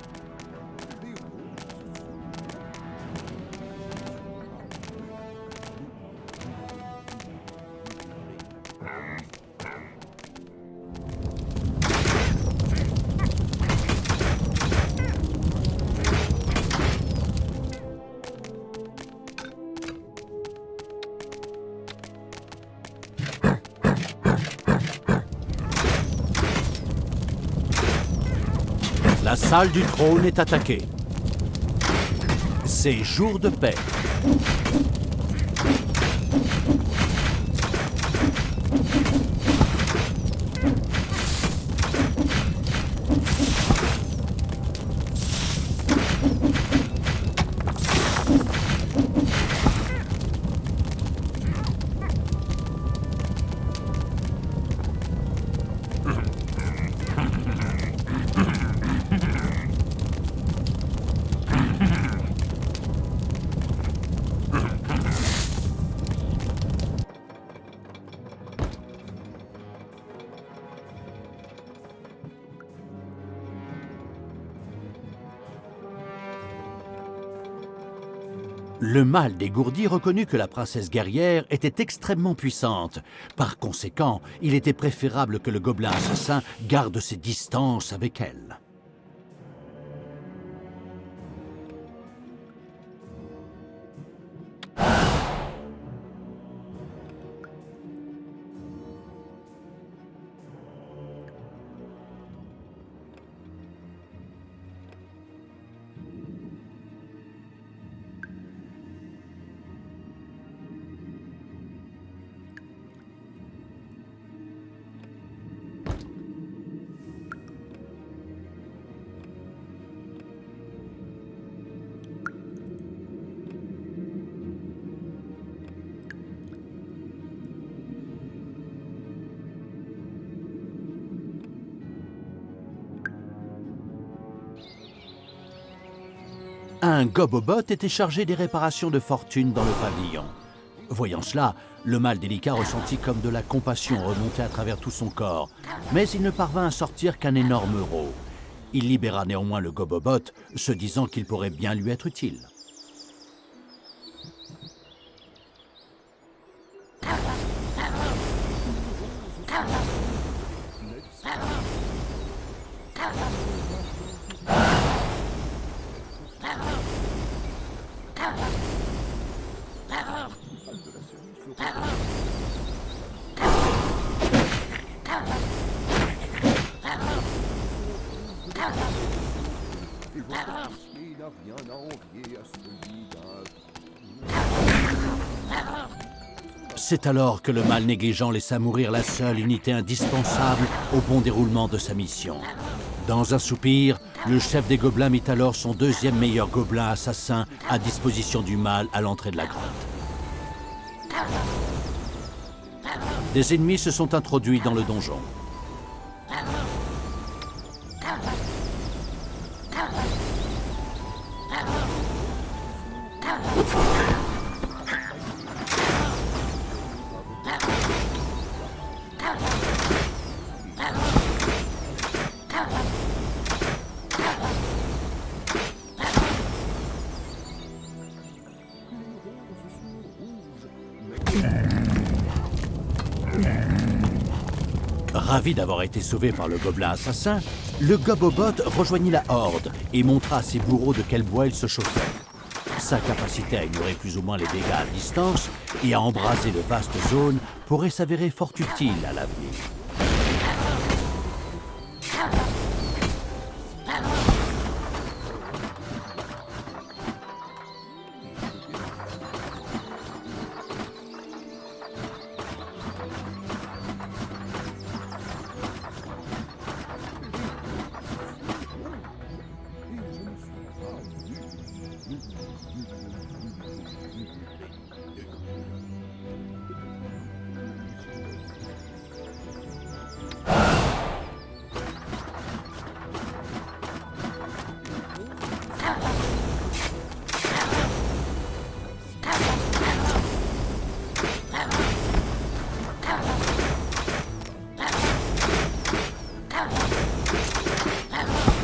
[SPEAKER 1] La salle du trône est attaquée. C'est jour de paix. Le mâle dégourdi reconnut que la princesse guerrière était extrêmement puissante. Par conséquent, il était préférable que le gobelin assassin garde ses distances avec elle. Un gobobot était chargé des réparations de fortune dans le pavillon. Voyant cela, le mâle délicat ressentit comme de la compassion remonter à travers tout son corps, mais il ne parvint à sortir qu'un énorme euro. Il libéra néanmoins le gobobot, se disant qu'il pourrait bien lui être utile. C'est alors que le mâle négligent laissa mourir la seule unité indispensable au bon déroulement de sa mission. Dans un soupir, le chef des gobelins mit alors son deuxième meilleur gobelin assassin à disposition du mâle à l'entrée de la grotte. Des ennemis se sont introduits dans le donjon. Ravi d'avoir été sauvé par le gobelin assassin, le gobobot rejoignit la horde et montra à ses bourreaux de quel bois il se chauffait. Sa capacité à ignorer plus ou moins les dégâts à distance et à embraser de vastes zones pourrait s'avérer fort utile à l'avenir.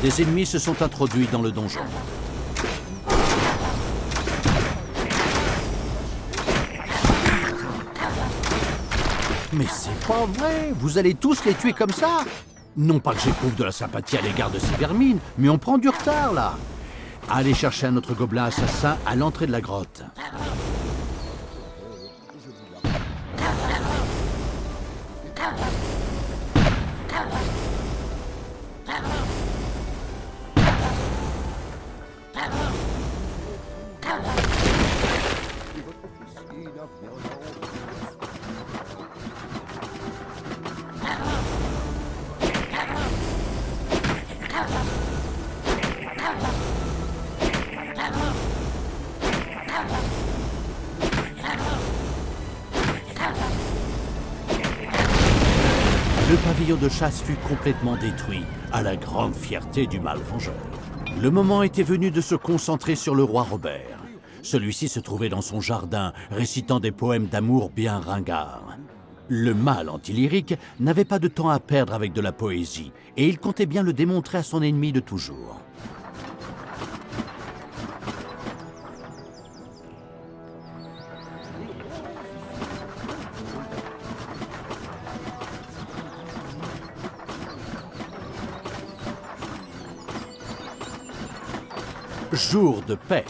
[SPEAKER 1] Des ennemis se sont introduits dans le donjon. Mais c'est pas vrai! Vous allez tous les tuer comme ça? Non pas que j'éprouve de la sympathie à l'égard de ces vermines, mais on prend du retard, là! Allez chercher un autre gobelin assassin à l'entrée de la grotte. Le pavillon de chasse fut complètement détruit, à la grande fierté du mâle vengeur. Le moment était venu de se concentrer sur le roi Robert. Celui-ci se trouvait dans son jardin, récitant des poèmes d'amour bien ringards. Le mâle antilyrique n'avait pas de temps à perdre avec de la poésie, et il comptait bien le démontrer à son ennemi de toujours. Jour de paix.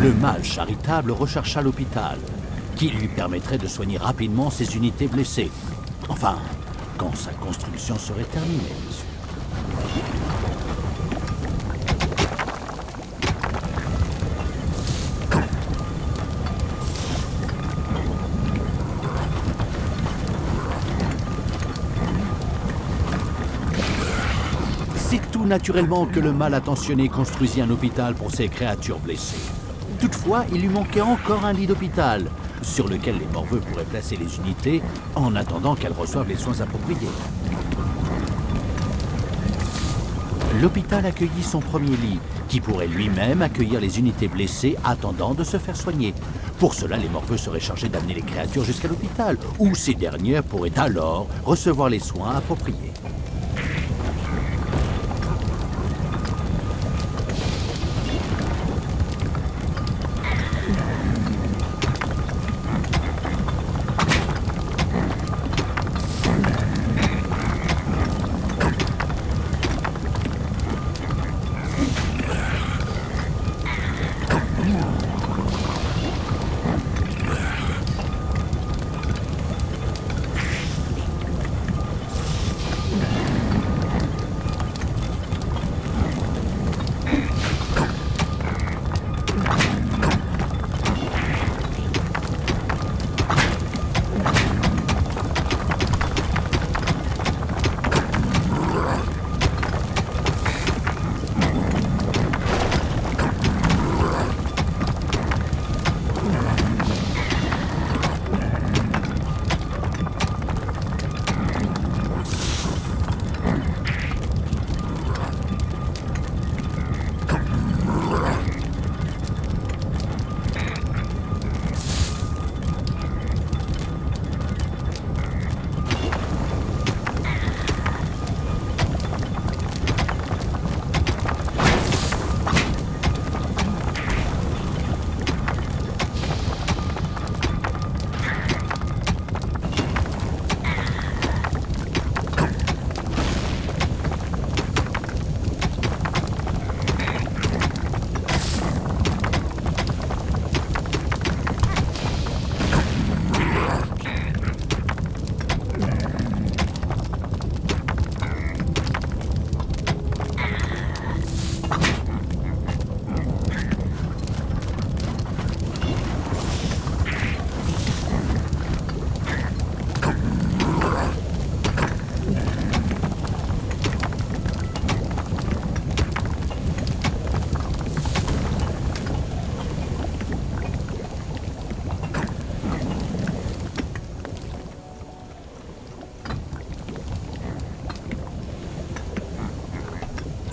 [SPEAKER 1] Le mâle charitable rechercha l'hôpital, qui lui permettrait de soigner rapidement ses unités blessées. Enfin, quand sa construction serait terminée, bien sûr. C'est tout naturellement que le mal attentionné construisit un hôpital pour ses créatures blessées. Toutefois, il lui manquait encore un lit d'hôpital, sur lequel les morveux pourraient placer les unités en attendant qu'elles reçoivent les soins appropriés. l'hôpital accueillit son premier lit, qui pourrait lui-même accueillir les unités blessées attendant de se faire soigner. Pour cela, les morveux seraient chargés d'amener les créatures jusqu'à l'hôpital, où ces dernières pourraient alors recevoir les soins appropriés.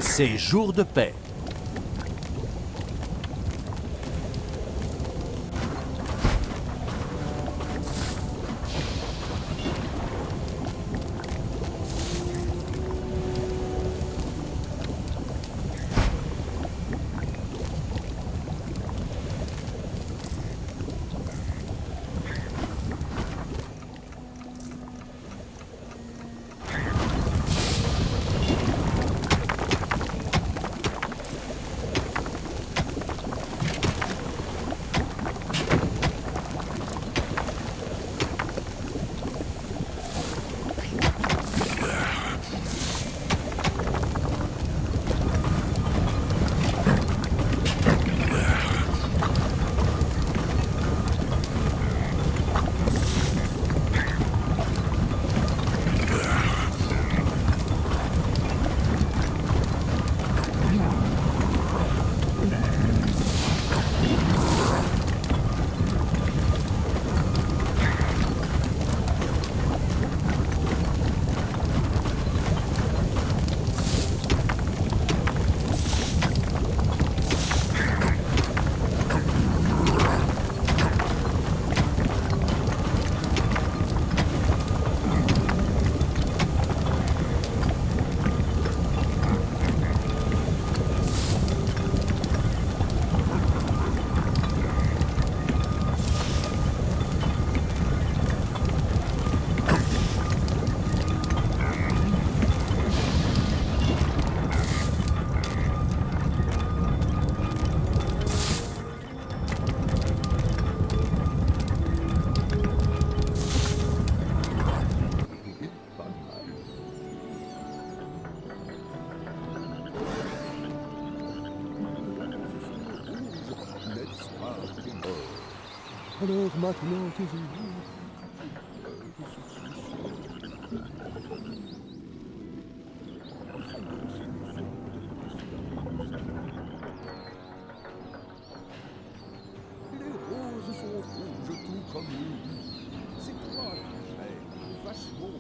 [SPEAKER 1] C'est jour de paix.
[SPEAKER 3] Alors maintenant, taisez-vous. Les roses sont rouges tout comme nous. C'est toi, vachement.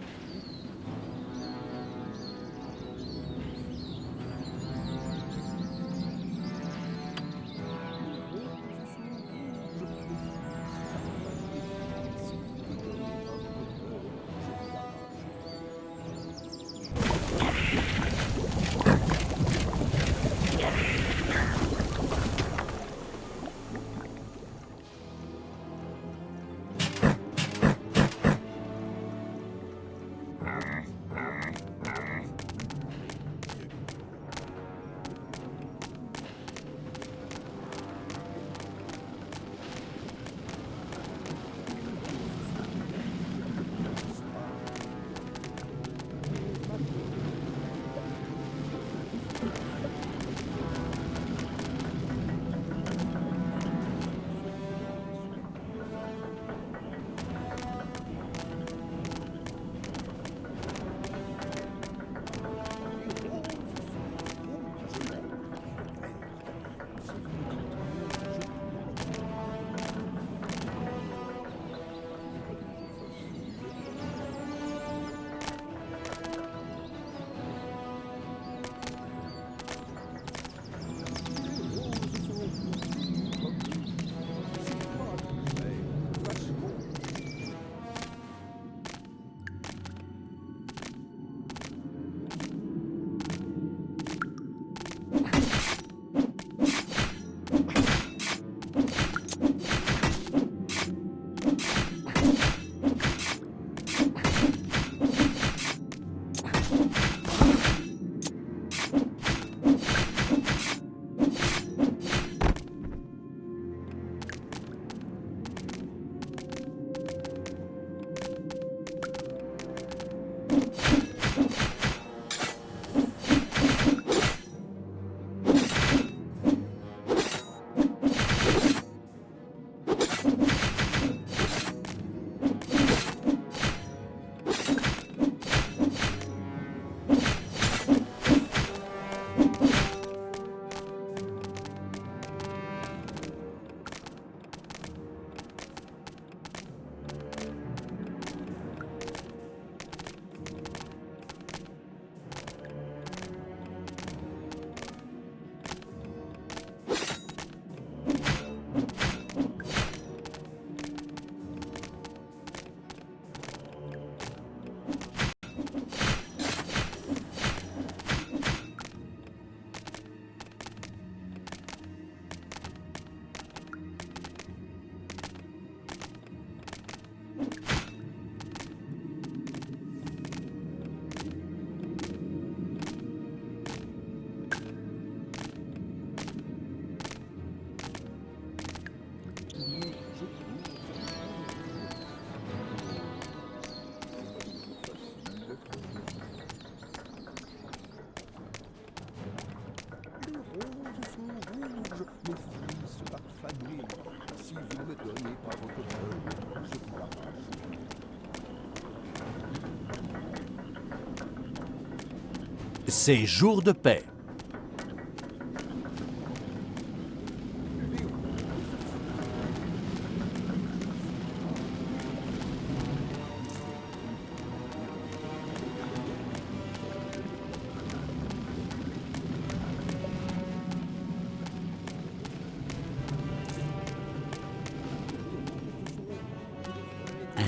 [SPEAKER 1] C'est jour de paix.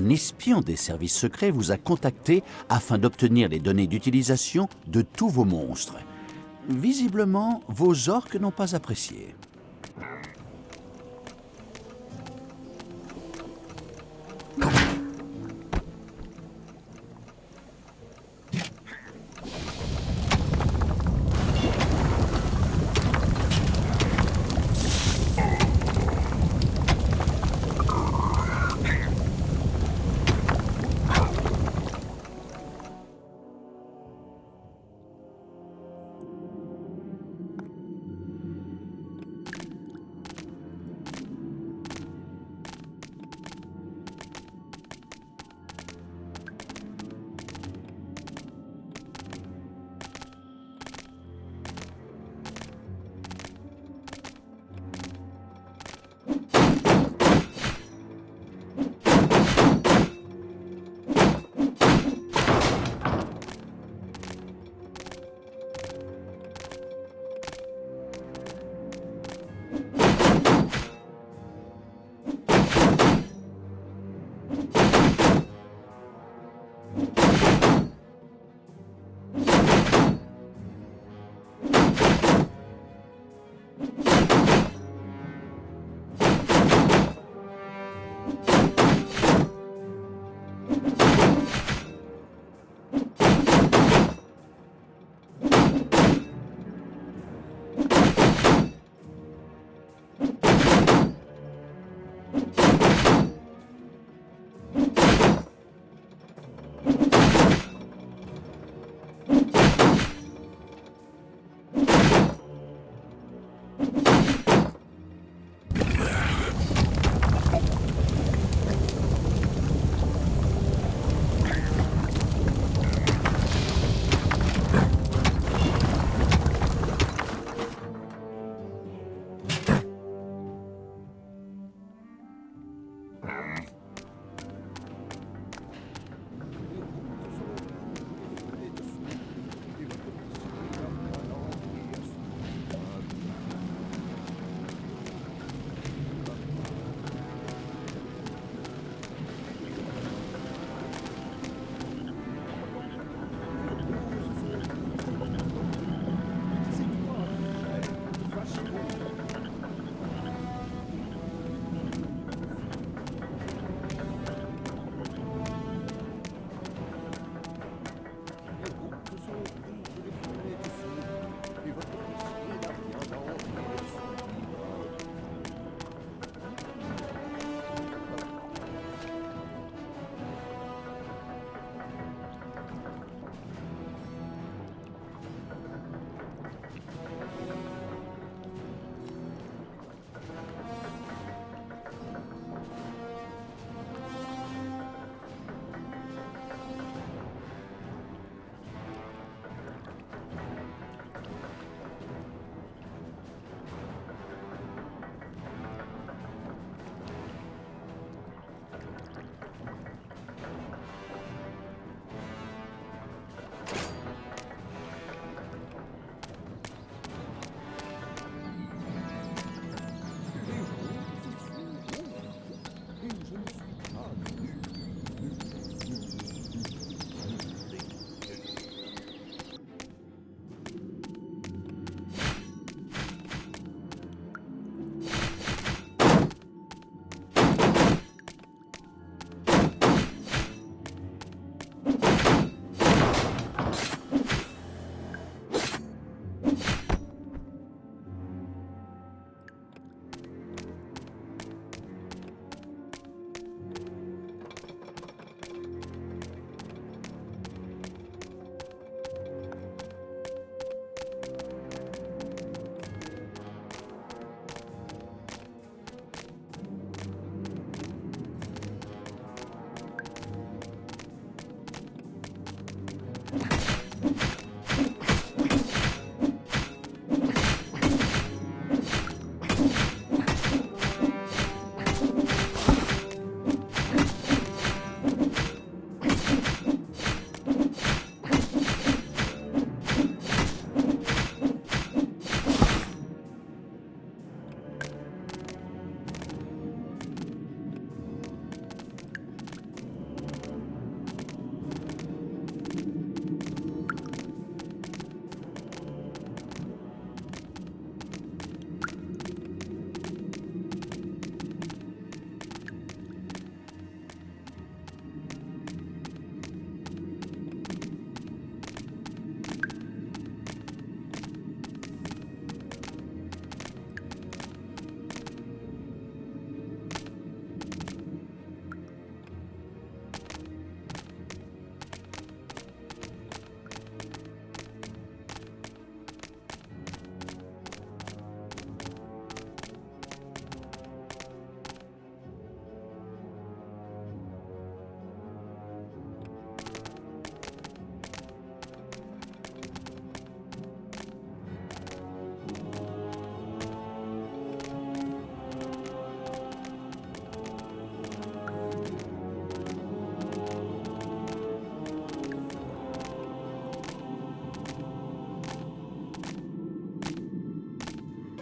[SPEAKER 1] Un espion des services secrets vous a contacté afin d'obtenir les données d'utilisation de tous vos monstres. Visiblement, vos orques n'ont pas apprécié.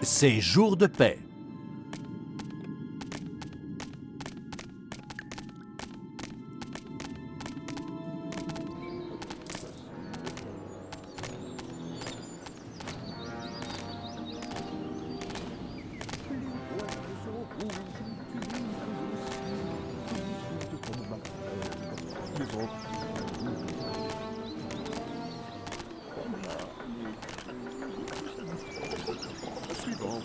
[SPEAKER 1] C'est jour de paix.
[SPEAKER 3] Suivant.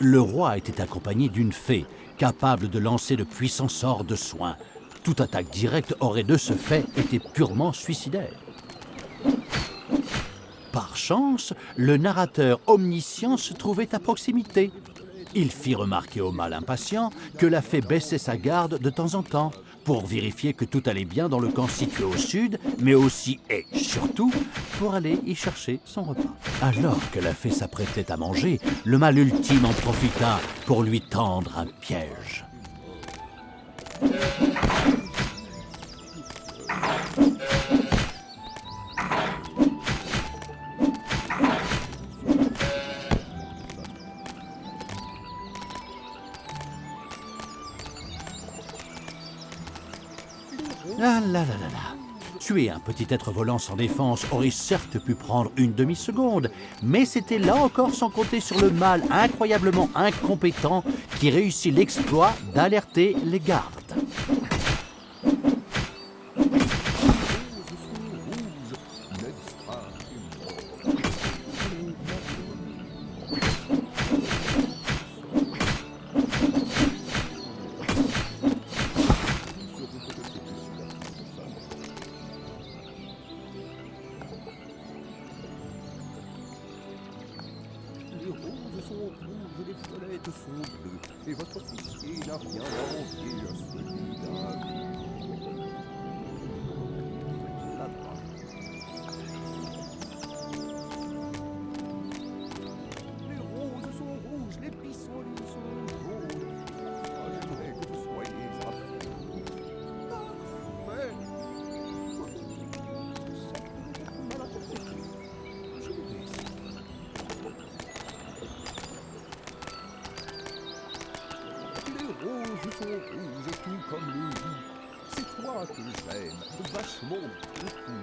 [SPEAKER 1] Le roi était accompagné d'une fée, capable de lancer de puissants sorts de soin. Toute attaque directe aurait de ce fait été purement suicidaire. Par chance, le narrateur omniscient se trouvait à proximité. Il fit remarquer au mâle impatient que la fée baissait sa garde de temps en temps pour vérifier que tout allait bien dans le camp situé au sud, mais aussi et surtout pour aller y chercher son repas. Alors que la fée s'apprêtait à manger, le mâle ultime en profita pour lui tendre un piège. Ah là là là là. Tuer un petit être volant sans défense aurait certes pu prendre une demi-seconde, mais c'était là encore sans compter sur le mâle incroyablement incompétent qui réussit l'exploit d'alerter les gardes.
[SPEAKER 3] Les roses sont rouges, les violettes sont bleues, et votre officier n'a rien à envier à celui d'un... Là-bas. Les roses sont rouges, les pissenlits sont jaunes. Ah, j'aimerais que vous soyez à fond. Parfait. Ça peut être mal interprété. Je vais essayer. Les roses sont rouges tout comme le riz. C'est toi que j'aime, vachement beaucoup.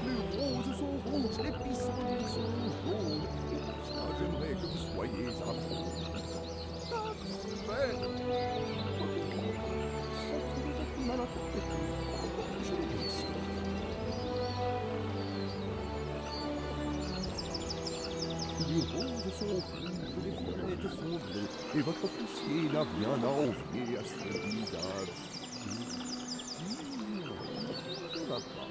[SPEAKER 3] Les roses sont rouges, les pissenlits sont jaunes. Ah, j'aimerais que vous soyez à fond. Parfait. Ça peut être mal interprété. Je vais essayer. Les roses sont rouges, les violettes sont bleues, et votre officier n'a rien à envier à celui d'un... Ça va pas.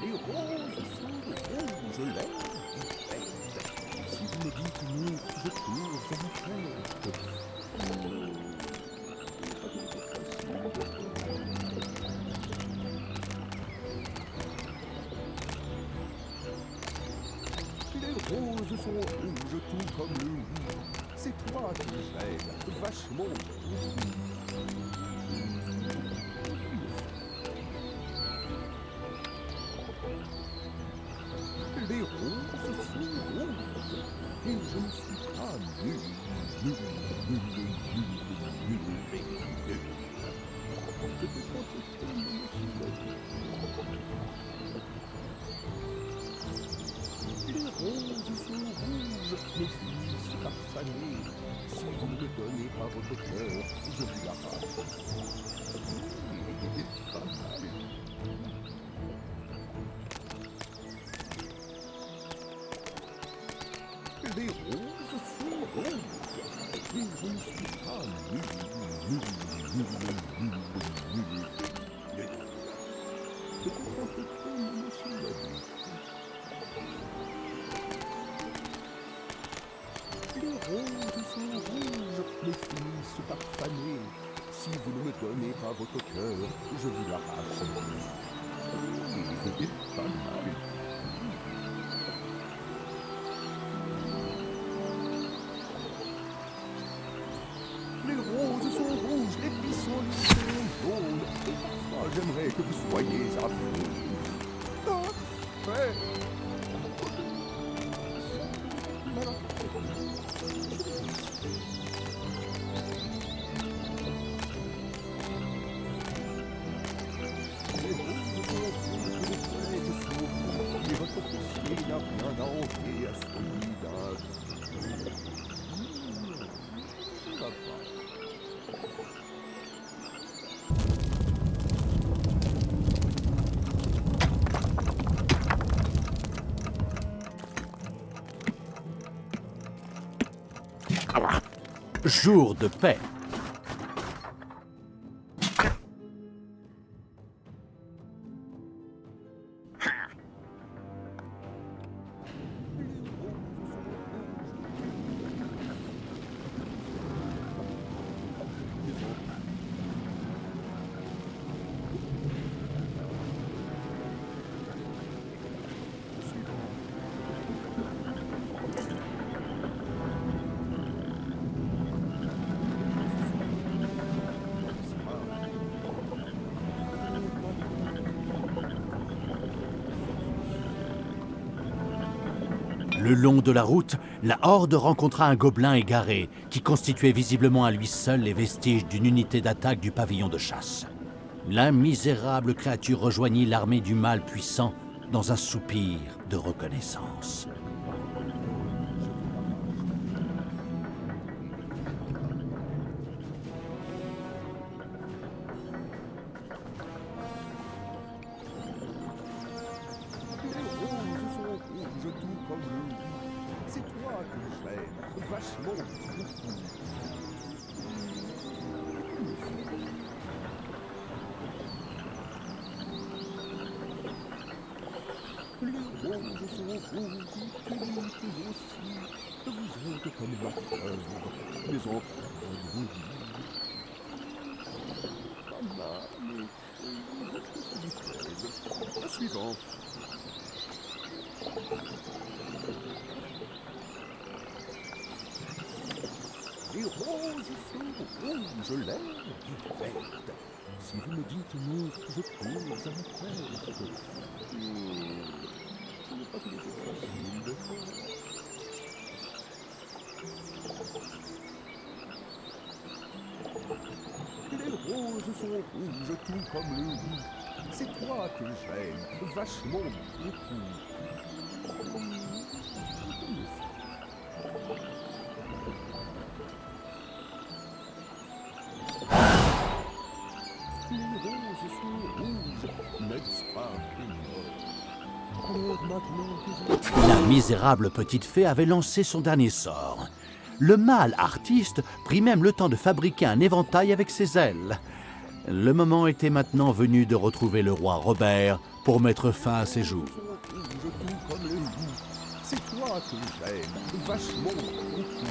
[SPEAKER 3] Les roses sont rouges, l'air est verte. Si vous me dites non, je cours vers la porte. Les roses sont rouges tout comme le riz. C'est toi que j'aime, vachement beaucoup. Les roses sont rouges, et je ne suis pas nul, nul, nul, nul, nul, nul, nul. Peut-être un peu trop nul. Les roses sont rouges, mes fils parfanés. Si vous ne me donnez pas votre cœur, je vous l'arrache. Pas mal. Les roses sont rouges, et je ne suis pas nul, nul, nul, nul, nul, nul. Peut-être un peu trop nul, monsieur l'a dit. Les roses sont rouges, les filles épice parfumée. Si vous ne me donnez pas votre cœur, je vous l'arrache. Pas mal. Les roses sont rouges, les pissenlits sont jaunes. Et parfois, j'aimerais que vous soyez à fond. Parfait. Les roses sont rouges, les fraises sont rouges. Et votre foncier n'a rien à envier à celui d'un... Ça va pas.
[SPEAKER 1] Jour de paix. Le long de la route, la horde rencontra un gobelin égaré qui constituait visiblement à lui seul les vestiges d'une unité d'attaque du pavillon de chasse. La misérable créature rejoignit l'armée du mal puissant dans un soupir de reconnaissance.
[SPEAKER 3] Les roses sont rouges tout comme le riz. C'est toi que j'aime, vachement beaucoup. Les roses sont rouges, tulipes aussi. Vous êtes comme ma fleur, mais encore maudits. Pas mal, mais que ça lui plaise. La suivante. Les roses sont rouges, l'air est verte. Si vous me dites non, je cours à ma perte. Ce n'est pas toujours facile de faire. Les roses sont rouges tout comme le riz. C'est toi que j'aime, vachement beaucoup. Les roses sont rouges, n'est-ce pas, Pénor? Alors maintenant que je...
[SPEAKER 1] La misérable petite fée avait lancé son dernier sort. Le mâle artiste prit même le temps de fabriquer un éventail avec ses ailes. Le moment était maintenant venu de retrouver le roi Robert pour mettre fin à ses jours.
[SPEAKER 3] rouges tout comme le riz. C'est toi que j'aime, vachement beaucoup.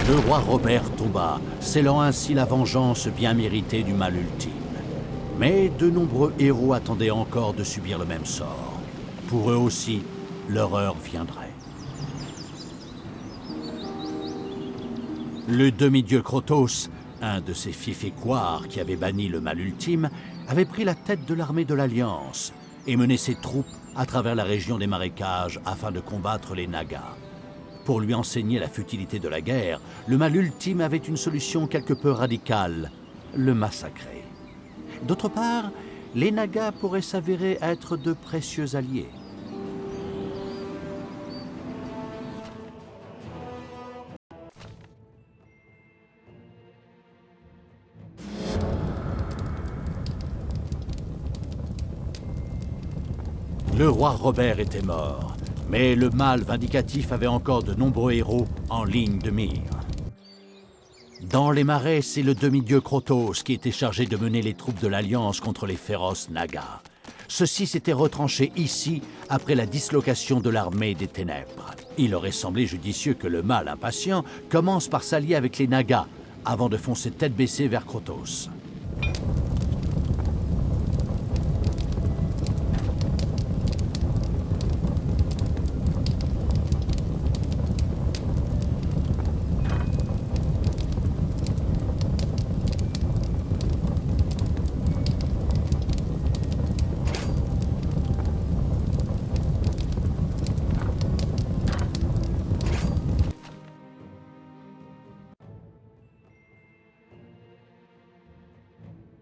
[SPEAKER 1] Le roi Robert tomba, scellant ainsi la vengeance bien méritée du mal ultime. Mais de nombreux héros attendaient encore de subir le même sort. Pour eux aussi, leur heure viendrait. Le demi-dieu Crotos, un de ces fifécoires qui avait banni le mal ultime, avait pris la tête de l'armée de l'Alliance et mené ses troupes à travers la région des marécages afin de combattre les Nagas. Pour lui enseigner la futilité de la guerre, le mal ultime avait une solution quelque peu radicale, le massacrer. D'autre part, les Nagas pourraient s'avérer être de précieux alliés. Le roi Robert était mort, mais le mal vindicatif avait encore de nombreux héros en ligne de mire. Dans les marais, c'est le demi-dieu Krotos qui était chargé de mener les troupes de l'Alliance contre les féroces Nagas. Ceux-ci s'étaient retranchés ici après la dislocation de l'armée des Ténèbres. Il aurait semblé judicieux que le mal impatient commence par s'allier avec les Nagas avant de foncer tête baissée vers Krotos.